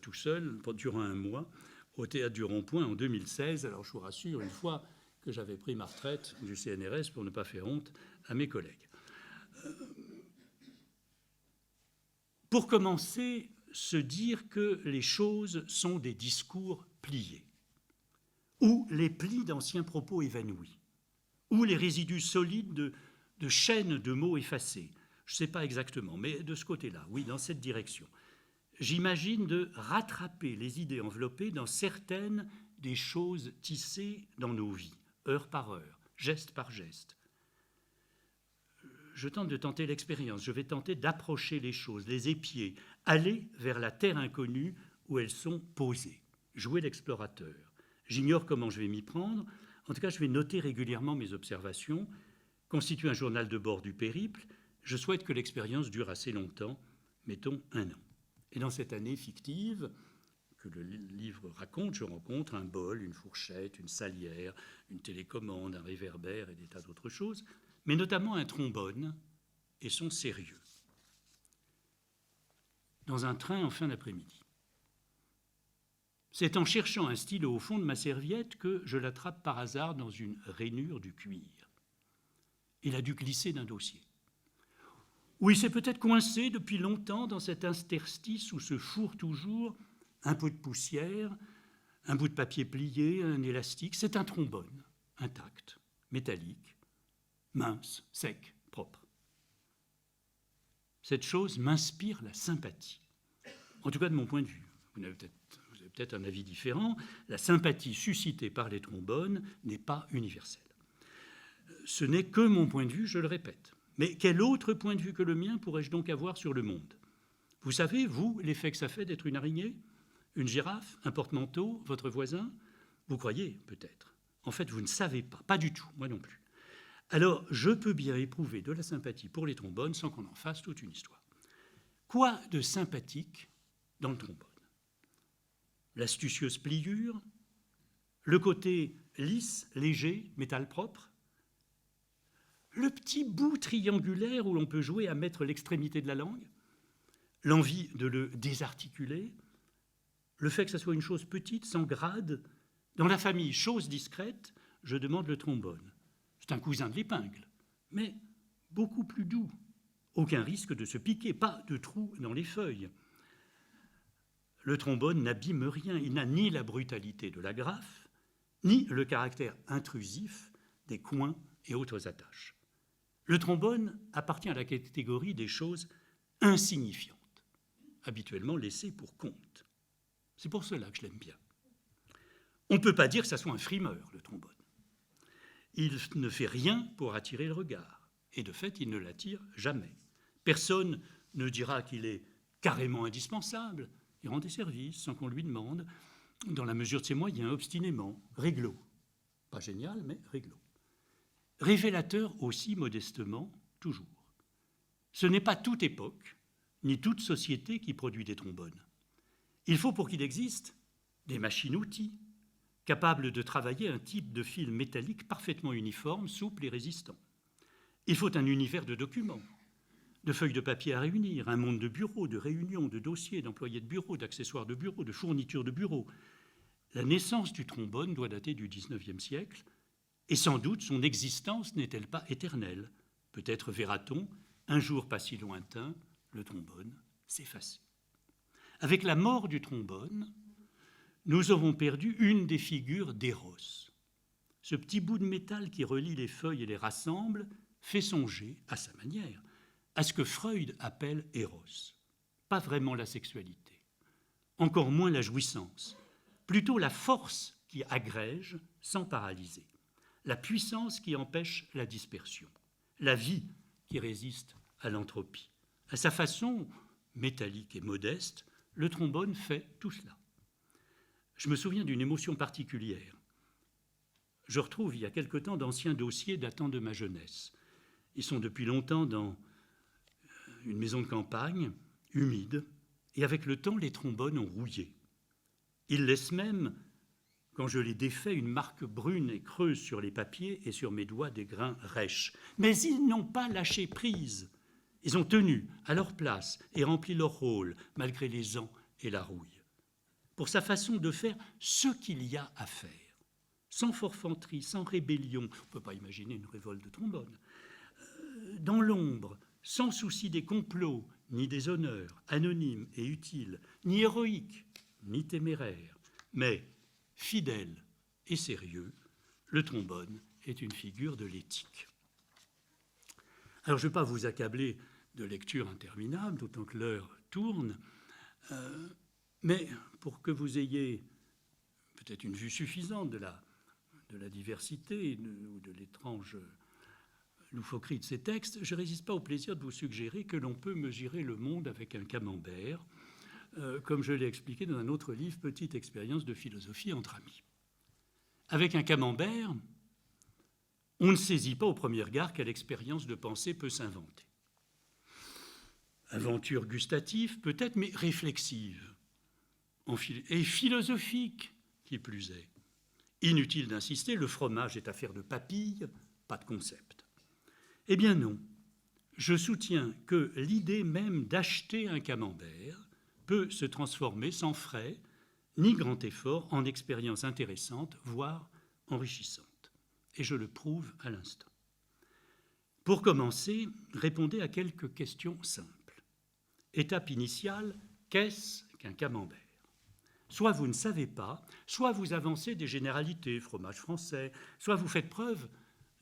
tout seul durant un mois au Théâtre du Rond-Point en 2016. Alors je vous rassure, une fois que j'avais pris ma retraite du CNRS pour ne pas faire honte à mes collègues. Pour commencer, se dire que les choses sont des discours pliés, ou les plis d'anciens propos évanouis, ou les résidus solides de chaînes de mots effacés. Je ne sais pas exactement, mais de ce côté-là, oui, dans cette direction. j'imagine de rattraper les idées enveloppées dans certaines des choses tissées dans nos vies, heure par heure, geste par geste. Je tente de tenter l'expérience, je vais tenter d'approcher les choses, les épier, aller vers la terre inconnue où elles sont posées, jouer l'explorateur. J'ignore comment je vais m'y prendre, en tout cas je vais noter régulièrement mes observations, constituer un journal de bord du périple. Je souhaite que l'expérience dure assez longtemps, mettons 1 an. Et dans cette année fictive que le livre raconte, je rencontre un bol, une fourchette, une salière, une télécommande, un réverbère et des tas d'autres choses, mais notamment un trombone et son sérieux. Dans un train en fin d'après-midi. C'est en cherchant un stylo au fond de ma serviette que je l'attrape par hasard dans une rainure du cuir. Il a dû glisser d'un dossier. Ou il s'est peut-être coincé depuis longtemps dans cet interstice où se fourre toujours un peu de poussière, un bout de papier plié, un élastique. C'est un trombone, intact, métallique, mince, sec, propre. Cette chose m'inspire la sympathie, en tout cas de mon point de vue. Vous avez peut-être un avis différent. La sympathie suscitée par les trombones n'est pas universelle. Ce n'est que mon point de vue, je le répète. Mais quel autre point de vue que le mien pourrais-je donc avoir sur le monde? Vous savez, vous, l'effet que ça fait d'être une araignée, une girafe, un porte-manteau, votre voisin? Vous croyez, peut-être. En fait, vous ne savez pas du tout, moi non plus. Alors, je peux bien éprouver de la sympathie pour les trombones sans qu'on en fasse toute une histoire. Quoi de sympathique dans le trombone? L'astucieuse pliure, le côté lisse, léger, métal propre, le petit bout triangulaire où l'on peut jouer à mettre l'extrémité de la langue, l'envie de le désarticuler, le fait que ça soit une chose petite, sans grade. Dans la famille, chose discrète, je demande le trombone. C'est un cousin de l'épingle, mais beaucoup plus doux. Aucun risque de se piquer, pas de trou dans les feuilles. Le trombone n'abîme rien, il n'a ni la brutalité de l'agrafe, ni le caractère intrusif des coins et autres attaches. Le trombone appartient à la catégorie des choses insignifiantes, habituellement laissées pour compte. C'est pour cela que je l'aime bien. On ne peut pas dire que ça soit un frimeur, le trombone. Il ne fait rien pour attirer le regard, et de fait, il ne l'attire jamais. Personne ne dira qu'il est carrément indispensable. Il rend des services sans qu'on lui demande, dans la mesure de ses moyens, obstinément, réglo. Pas génial, mais réglo. Révélateur aussi modestement, toujours. Ce n'est pas toute époque, ni toute société qui produit des trombones. Il faut, pour qu'il existe, des machines-outils, capables de travailler un type de fil métallique parfaitement uniforme, souple et résistant. Il faut un univers de documents, de feuilles de papier à réunir, un monde de bureaux, de réunions, de dossiers, d'employés de bureau, d'accessoires de bureau, de fournitures de bureau. La naissance du trombone doit dater du XIXe siècle, et sans doute son existence n'est-elle pas éternelle. Peut-être verra-t-on, un jour pas si lointain, le trombone s'effacer. Avec la mort du trombone, nous aurons perdu une des figures d'Eros. Ce petit bout de métal qui relie les feuilles et les rassemble fait songer, à sa manière, à ce que Freud appelle Eros. Pas vraiment la sexualité, encore moins la jouissance, plutôt la force qui agrège sans paralyser, la puissance qui empêche la dispersion, la vie qui résiste à l'entropie. À sa façon métallique et modeste, le trombone fait tout cela. Je me souviens d'une émotion particulière. Je retrouve il y a quelque temps d'anciens dossiers datant de ma jeunesse. Ils sont depuis longtemps dans une maison de campagne, humide, et avec le temps, les trombones ont rouillé. Ils laissent même, quand je les défais, une marque brune et creuse sur les papiers et sur mes doigts des grains rêches. Mais ils n'ont pas lâché prise. Ils ont tenu à leur place et rempli leur rôle, malgré les ans et la rouille. Pour sa façon de faire ce qu'il y a à faire, sans forfanterie, sans rébellion. On ne peut pas imaginer une révolte de trombone. Dans l'ombre, sans souci des complots, ni des honneurs, anonymes et utiles, ni héroïques, ni téméraires, mais fidèle et sérieux, le trombone est une figure de l'éthique. Alors je ne vais pas vous accabler de lectures interminables, d'autant que l'heure tourne. Mais pour que vous ayez peut-être une vue suffisante de la diversité ou de l'étrange loufoquerie de ces textes, je ne résiste pas au plaisir de vous suggérer que l'on peut mesurer le monde avec un camembert, comme je l'ai expliqué dans un autre livre, Petite expérience de philosophie entre amis. Avec un camembert, on ne saisit pas au premier regard quelle expérience de pensée peut s'inventer. Aventure gustative peut-être, mais réflexive et philosophique, qui plus est. Inutile d'insister, le fromage est affaire de papilles, pas de concept. Eh bien non, je soutiens que l'idée même d'acheter un camembert peut se transformer sans frais ni grand effort en expérience intéressante, voire enrichissante. Et je le prouve à l'instant. Pour commencer, répondez à quelques questions simples. Étape initiale, qu'est-ce qu'un camembert ? Soit vous ne savez pas, soit vous avancez des généralités, fromage français, soit vous faites preuve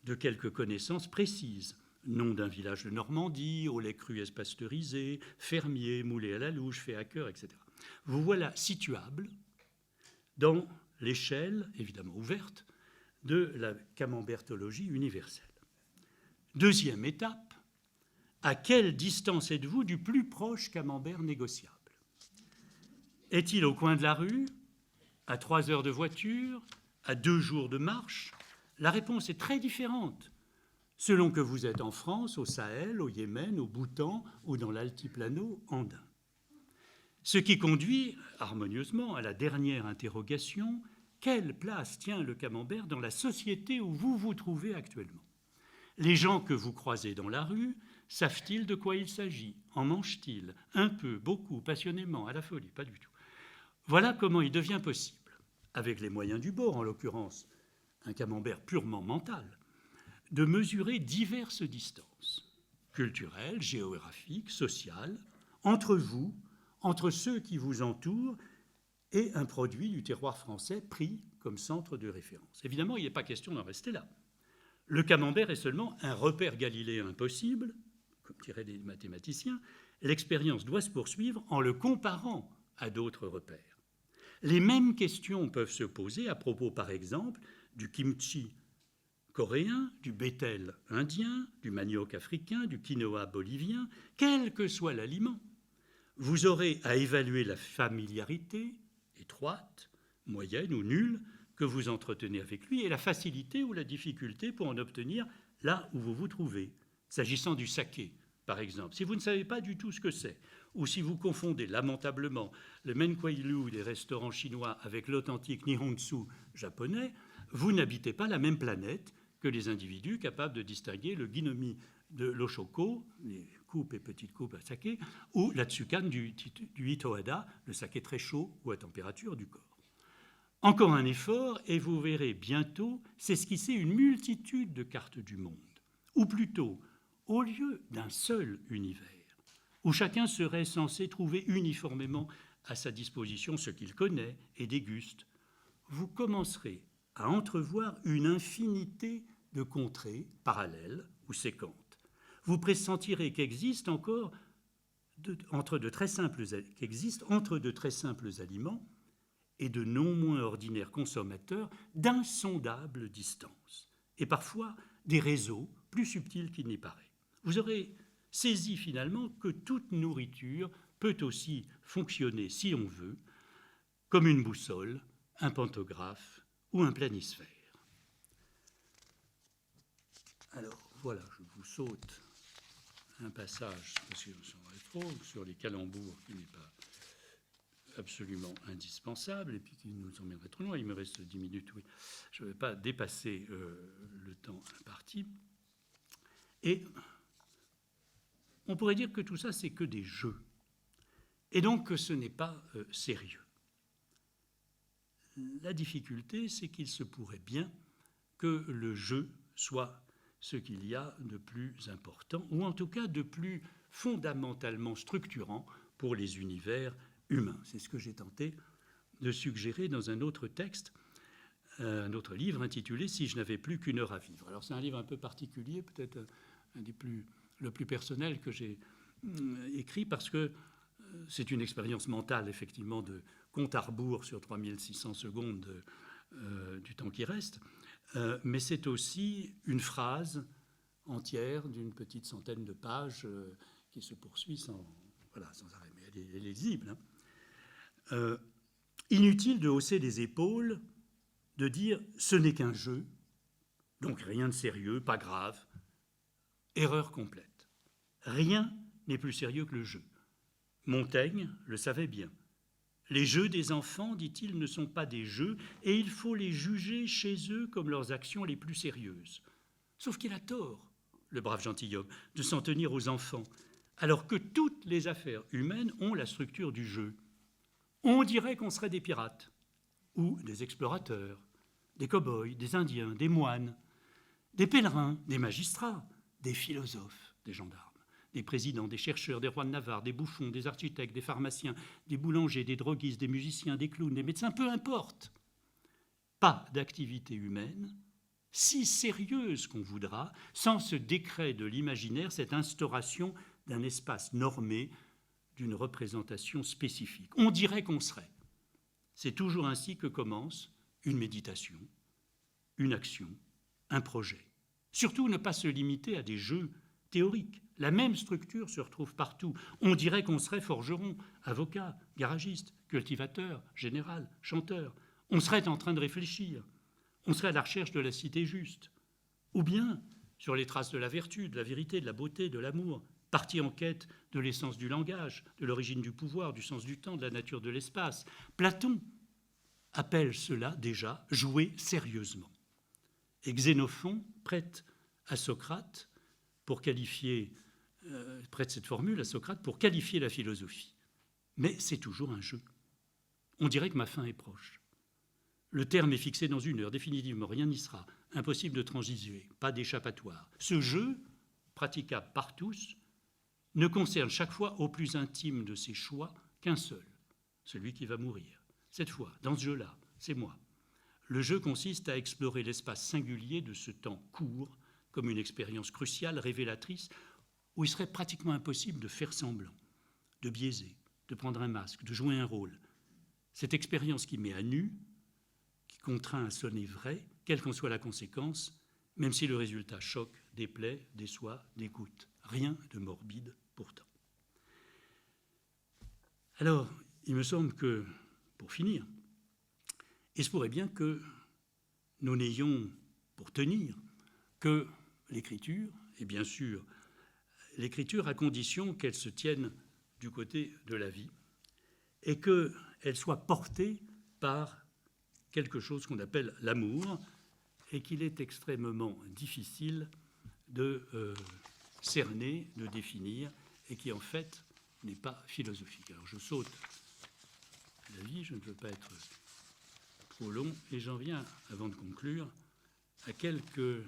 de quelques connaissances précises. Nom d'un village de Normandie, au lait cru pasteurisé, fermier, moulé à la louche, fait à cœur, etc. Vous voilà situable dans l'échelle, évidemment ouverte, de la camembertologie universelle. Deuxième étape, à quelle distance êtes-vous du plus proche camembert négociable ? Est-il au coin de la rue, à 3 heures de voiture, à 2 jours de marche ? La réponse est très différente selon que vous êtes en France, au Sahel, au Yémen, au Bhoutan ou dans l'altiplano andin. Ce qui conduit harmonieusement à la dernière interrogation, quelle place tient le camembert dans la société où vous vous trouvez actuellement ? Les gens que vous croisez dans la rue, savent-ils de quoi il s'agit ? En mangent-ils ? Un peu, beaucoup, passionnément, à la folie ? Pas du tout. Voilà comment il devient possible, avec les moyens du bord, en l'occurrence un camembert purement mental, de mesurer diverses distances, culturelles, géographiques, sociales, entre vous, entre ceux qui vous entourent et un produit du terroir français pris comme centre de référence. Évidemment, il n'est pas question d'en rester là. Le camembert est seulement un repère galiléen impossible, comme diraient les mathématiciens. L'expérience doit se poursuivre en le comparant à d'autres repères. Les mêmes questions peuvent se poser à propos, par exemple, du kimchi coréen, du bétel indien, du manioc africain, du quinoa bolivien, quel que soit l'aliment. Vous aurez à évaluer la familiarité, étroite, moyenne ou nulle, que vous entretenez avec lui et la facilité ou la difficulté pour en obtenir là où vous vous trouvez. S'agissant du saké, par exemple, si vous ne savez pas du tout ce que c'est, ou si vous confondez lamentablement le menkwailu des restaurants chinois avec l'authentique nihonsu japonais, vous n'habitez pas la même planète que les individus capables de distinguer le ginnomi de l'oshoko, les coupes et petites coupes à saké, ou la tsukan du itohada, le saké très chaud ou à température du corps. Encore un effort et vous verrez bientôt s'esquisser une multitude de cartes du monde, ou plutôt, au lieu d'un seul univers, où chacun serait censé trouver uniformément à sa disposition ce qu'il connaît et déguste, vous commencerez à entrevoir une infinité de contrées parallèles ou séquentes. Vous pressentirez qu'existent entre de très simples aliments et de non moins ordinaires consommateurs d'insondables distances, et parfois des réseaux plus subtils qu'il n'y paraît. Vous aurez saisi finalement que toute nourriture peut aussi fonctionner, si on veut, comme une boussole, un pantographe ou un planisphère. Alors voilà, je vous saute un passage sur les calembours qui n'est pas absolument indispensable et puis qui nous emmènerait trop loin. Il me reste 10 minutes, oui. Je ne vais pas dépasser le temps imparti. Et on pourrait dire que tout ça, c'est que des jeux. Et donc que ce n'est pas sérieux. La difficulté, c'est qu'il se pourrait bien que le jeu soit ce qu'il y a de plus important, ou en tout cas de plus fondamentalement structurant pour les univers humains. C'est ce que j'ai tenté de suggérer dans un autre texte, un autre livre intitulé « Si je n'avais plus qu'une heure à vivre ». Alors c'est un livre un peu particulier, peut-être le plus personnel que j'ai écrit, parce que c'est une expérience mentale, effectivement, de compte à rebours sur 3600 secondes du temps qui reste, mais c'est aussi une phrase entière d'une petite centaine de pages qui se poursuit sans arrêt, mais elle est lisible. Inutile de hausser les épaules, de dire « ce n'est qu'un jeu », donc rien de sérieux, pas grave. Erreur complète. Rien n'est plus sérieux que le jeu. Montaigne le savait bien. Les jeux des enfants, dit-il, ne sont pas des jeux, et il faut les juger chez eux comme leurs actions les plus sérieuses. Sauf qu'il a tort, le brave gentilhomme, de s'en tenir aux enfants, alors que toutes les affaires humaines ont la structure du jeu. On dirait qu'on serait des pirates, ou des explorateurs, des cow-boys, des indiens, des moines, des pèlerins, des magistrats, des philosophes, des gendarmes, des présidents, des chercheurs, des rois de Navarre, des bouffons, des architectes, des pharmaciens, des boulangers, des droguistes, des musiciens, des clowns, des médecins, peu importe. Pas d'activité humaine, si sérieuse qu'on voudra, sans ce décret de l'imaginaire, cette instauration d'un espace normé, d'une représentation spécifique. On dirait qu'on serait. C'est toujours ainsi que commence une méditation, une action, un projet. Surtout ne pas se limiter à des jeux théoriques. La même structure se retrouve partout. On dirait qu'on serait forgeron, avocat, garagiste, cultivateur, général, chanteur. On serait en train de réfléchir. On serait à la recherche de la cité juste. Ou bien sur les traces de la vertu, de la vérité, de la beauté, de l'amour, parti en quête de l'essence du langage, de l'origine du pouvoir, du sens du temps, de la nature de l'espace. Platon appelle cela déjà jouer sérieusement. Et Xénophon prête cette formule à Socrate pour qualifier la philosophie. Mais c'est toujours un jeu. On dirait que ma fin est proche. Le terme est fixé dans 1 heure, définitivement, rien n'y sera. Impossible de transiger, pas d'échappatoire. Ce jeu, praticable par tous, ne concerne chaque fois au plus intime de ses choix qu'un seul, celui qui va mourir. Cette fois, dans ce jeu-là, c'est moi. Le jeu consiste à explorer l'espace singulier de ce temps court comme une expérience cruciale, révélatrice, où il serait pratiquement impossible de faire semblant, de biaiser, de prendre un masque, de jouer un rôle. Cette expérience qui met à nu, qui contraint à sonner vrai, quelle qu'en soit la conséquence, même si le résultat choque, déplaît, déçoit, dégoûte. Rien de morbide pourtant. Alors, il me semble que, pour finir, il se pourrait bien que nous n'ayons pour tenir que l'écriture, et bien sûr l'écriture à condition qu'elle se tienne du côté de la vie et qu'elle soit portée par quelque chose qu'on appelle l'amour et qu'il est extrêmement difficile de cerner, de définir et qui en fait n'est pas philosophique. Alors je saute la vie, je ne veux pas être trop long et j'en viens, avant de conclure, à quelques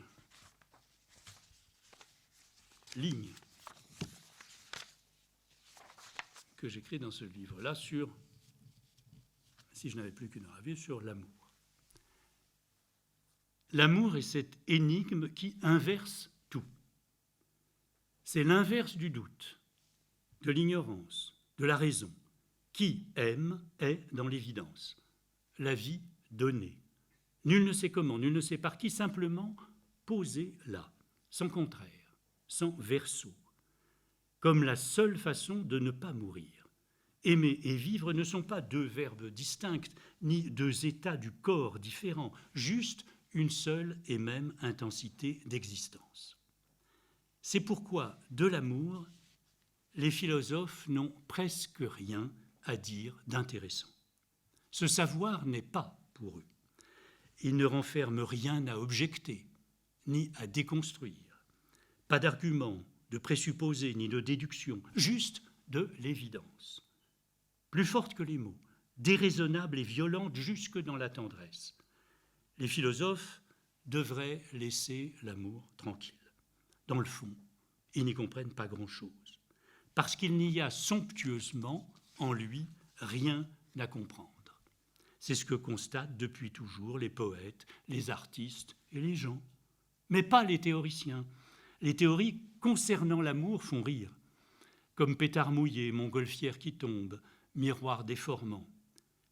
lignes que j'écris dans ce livre-là sur, si je n'avais plus qu'une heure à vivre, sur l'amour. L'amour est cette énigme qui inverse tout. C'est l'inverse du doute, de l'ignorance, de la raison. Qui aime est dans l'évidence. La vie donnée. Nul ne sait comment, nul ne sait par qui, simplement posée là, sans contraire, sans verso, comme la seule façon de ne pas mourir. Aimer et vivre ne sont pas 2 verbes distincts, ni 2 états du corps différents, juste une seule et même intensité d'existence. C'est pourquoi, de l'amour, les philosophes n'ont presque rien à dire d'intéressant. Ce savoir n'est pas pour eux. Il ne renferme rien à objecter, ni à déconstruire. Pas d'argument, de présupposé, ni de déduction, juste de l'évidence. Plus forte que les mots, déraisonnable et violente jusque dans la tendresse. Les philosophes devraient laisser l'amour tranquille. Dans le fond, ils n'y comprennent pas grand-chose, parce qu'il n'y a somptueusement en lui rien à comprendre. C'est ce que constatent depuis toujours les poètes, les artistes et les gens, mais pas les théoriciens. Les théories concernant l'amour font rire. comme pétard mouillé, montgolfière qui tombe, miroir déformant.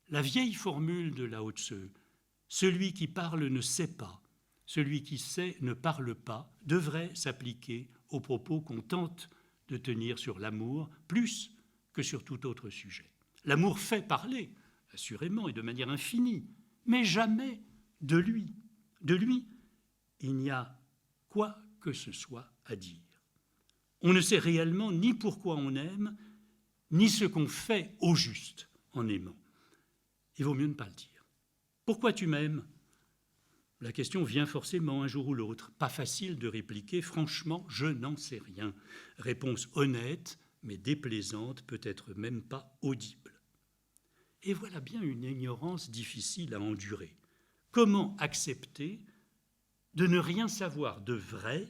La vieille formule de Lao Tse, celui qui parle ne sait pas, celui qui sait ne parle pas, devrait s'appliquer aux propos qu'on tente de tenir sur l'amour, plus que sur tout autre sujet. L'amour fait parler, assurément et de manière infinie, mais jamais de lui. De lui, il n'y a quoi que ce soit à dire. On ne sait réellement ni pourquoi on aime, ni ce qu'on fait au juste en aimant. Il vaut mieux ne pas le dire. Pourquoi tu m'aimes ? La question vient forcément un jour ou l'autre. Pas facile de répliquer, franchement, je n'en sais rien. Réponse honnête, mais déplaisante, peut-être même pas audible. Et voilà bien une ignorance difficile à endurer. Comment accepter de ne rien savoir de vrai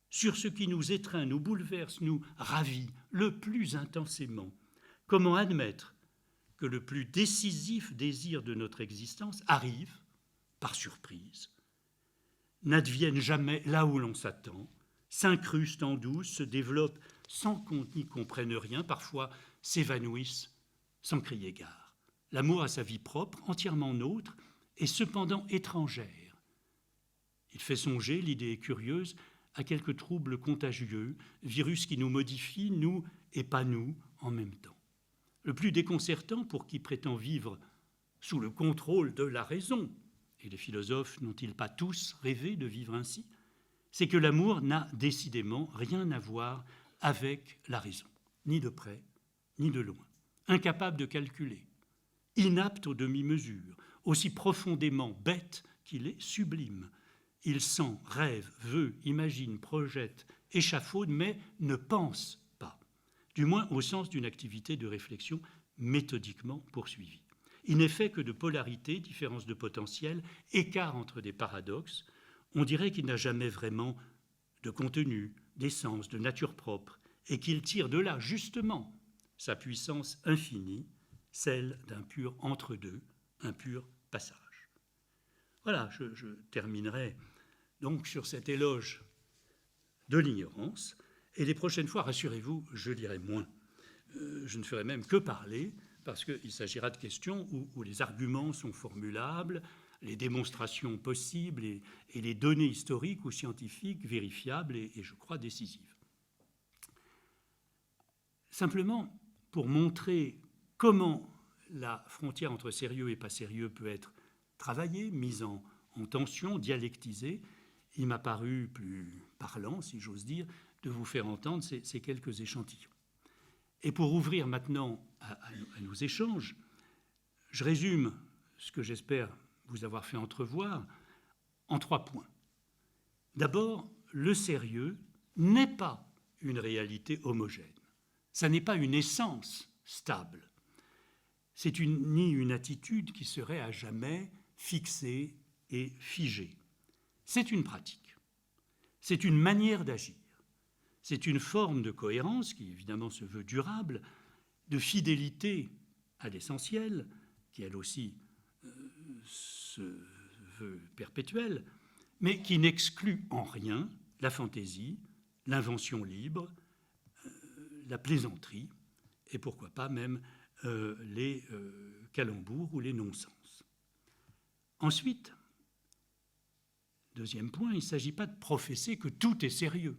sur ce qui nous étreint, nous bouleverse, nous ravit le plus intensément? Comment admettre que le plus décisif désir de notre existence arrive, par surprise, n'advienne jamais là où l'on s'attend, s'incruste en douce, se développe sans qu'on n'y comprenne rien, parfois s'évanouisse sans crier gare. L'amour a sa vie propre, entièrement nôtre, et cependant étrangère. Il fait songer, l'idée est curieuse, à quelques troubles contagieux, virus qui nous modifient, nous et pas nous, en même temps. Le plus déconcertant pour qui prétend vivre sous le contrôle de la raison, et les philosophes n'ont-ils pas tous rêvé de vivre ainsi, c'est que l'amour n'a décidément rien à voir avec la raison, ni de près, ni de loin. Incapable de calculer, inapte aux demi-mesures, aussi profondément bête qu'il est sublime. Il sent, rêve, veut, imagine, projette, échafaude, mais ne pense pas, du moins au sens d'une activité de réflexion méthodiquement poursuivie. Il n'est fait que de polarité, différence de potentiel, écart entre des paradoxes. On dirait qu'il n'a jamais vraiment de contenu, d'essence, de nature propre, et qu'il tire de là, justement, sa puissance infinie, celle d'un pur entre-deux, un pur passage. Voilà, je terminerai donc sur cet éloge de l'ignorance, et les prochaines fois, rassurez-vous, je lirai moins. Je ne ferai même que parler, parce qu'il s'agira de questions où les arguments sont formulables, les démonstrations possibles et les données historiques ou scientifiques vérifiables et je crois décisives. Simplement, pour montrer comment la frontière entre sérieux et pas sérieux peut être travaillée, mise en tension, dialectisée, il m'a paru plus parlant, si j'ose dire, de vous faire entendre ces quelques échantillons. Et pour ouvrir maintenant à nos échanges, je résume ce que j'espère vous avoir fait entrevoir en 3 points. D'abord, le sérieux n'est pas une réalité homogène. Ça n'est pas une essence stable. C'est ni une attitude qui serait à jamais fixée et figée. C'est une pratique. C'est une manière d'agir. C'est une forme de cohérence qui évidemment se veut durable, de fidélité à l'essentiel, qui elle aussi se veut perpétuelle, mais qui n'exclut en rien la fantaisie, l'invention libre, la plaisanterie, et pourquoi pas même les calembours ou les non-sens. Ensuite, deuxième point, il ne s'agit pas de professer que tout est sérieux,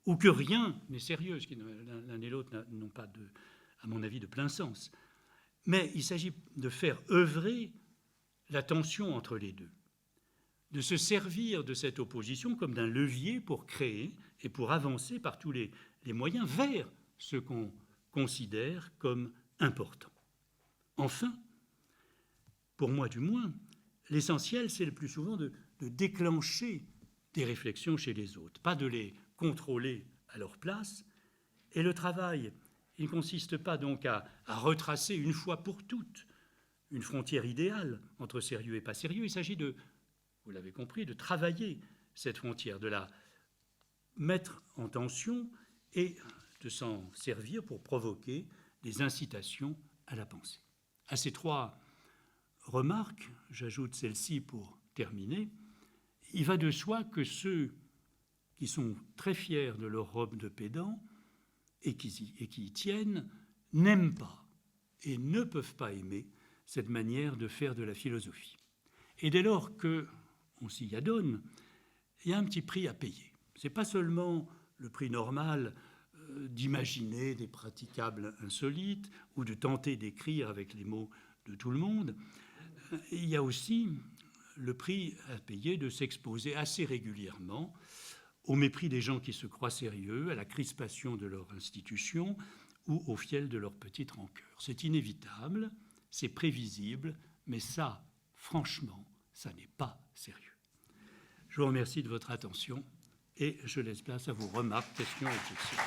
ou que rien n'est sérieux, ce qui l'un et l'autre n'ont pas, à mon avis, de plein sens. Mais il s'agit de faire œuvrer la tension entre les deux, de se servir de cette opposition comme d'un levier pour créer et pour avancer par tous les moyens vers ce qu'on considère comme important. Enfin, pour moi du moins, l'essentiel, c'est le plus souvent de déclencher des réflexions chez les autres, pas de les contrôler à leur place. Et le travail, il ne consiste pas donc à retracer une fois pour toutes une frontière idéale entre sérieux et pas sérieux. Il s'agit de, vous l'avez compris, de travailler cette frontière, de la mettre en tension et de s'en servir pour provoquer des incitations à la pensée. À ces 3 remarques, j'ajoute celle-ci pour terminer, il va de soi que ceux qui sont très fiers de leur robe de pédant et qui y tiennent n'aiment pas et ne peuvent pas aimer cette manière de faire de la philosophie. Et dès lors qu'on s'y adonne, il y a un petit prix à payer. Ce n'est pas seulement le prix normal d'imaginer des praticables insolites ou de tenter d'écrire avec les mots de tout le monde. Il y a aussi le prix à payer de s'exposer assez régulièrement au mépris des gens qui se croient sérieux, à la crispation de leur institution ou au fiel de leur petite rancœur. C'est inévitable, c'est prévisible, mais ça, franchement, ça n'est pas sérieux. Je vous remercie de votre attention et je laisse place à vos remarques, questions et questions.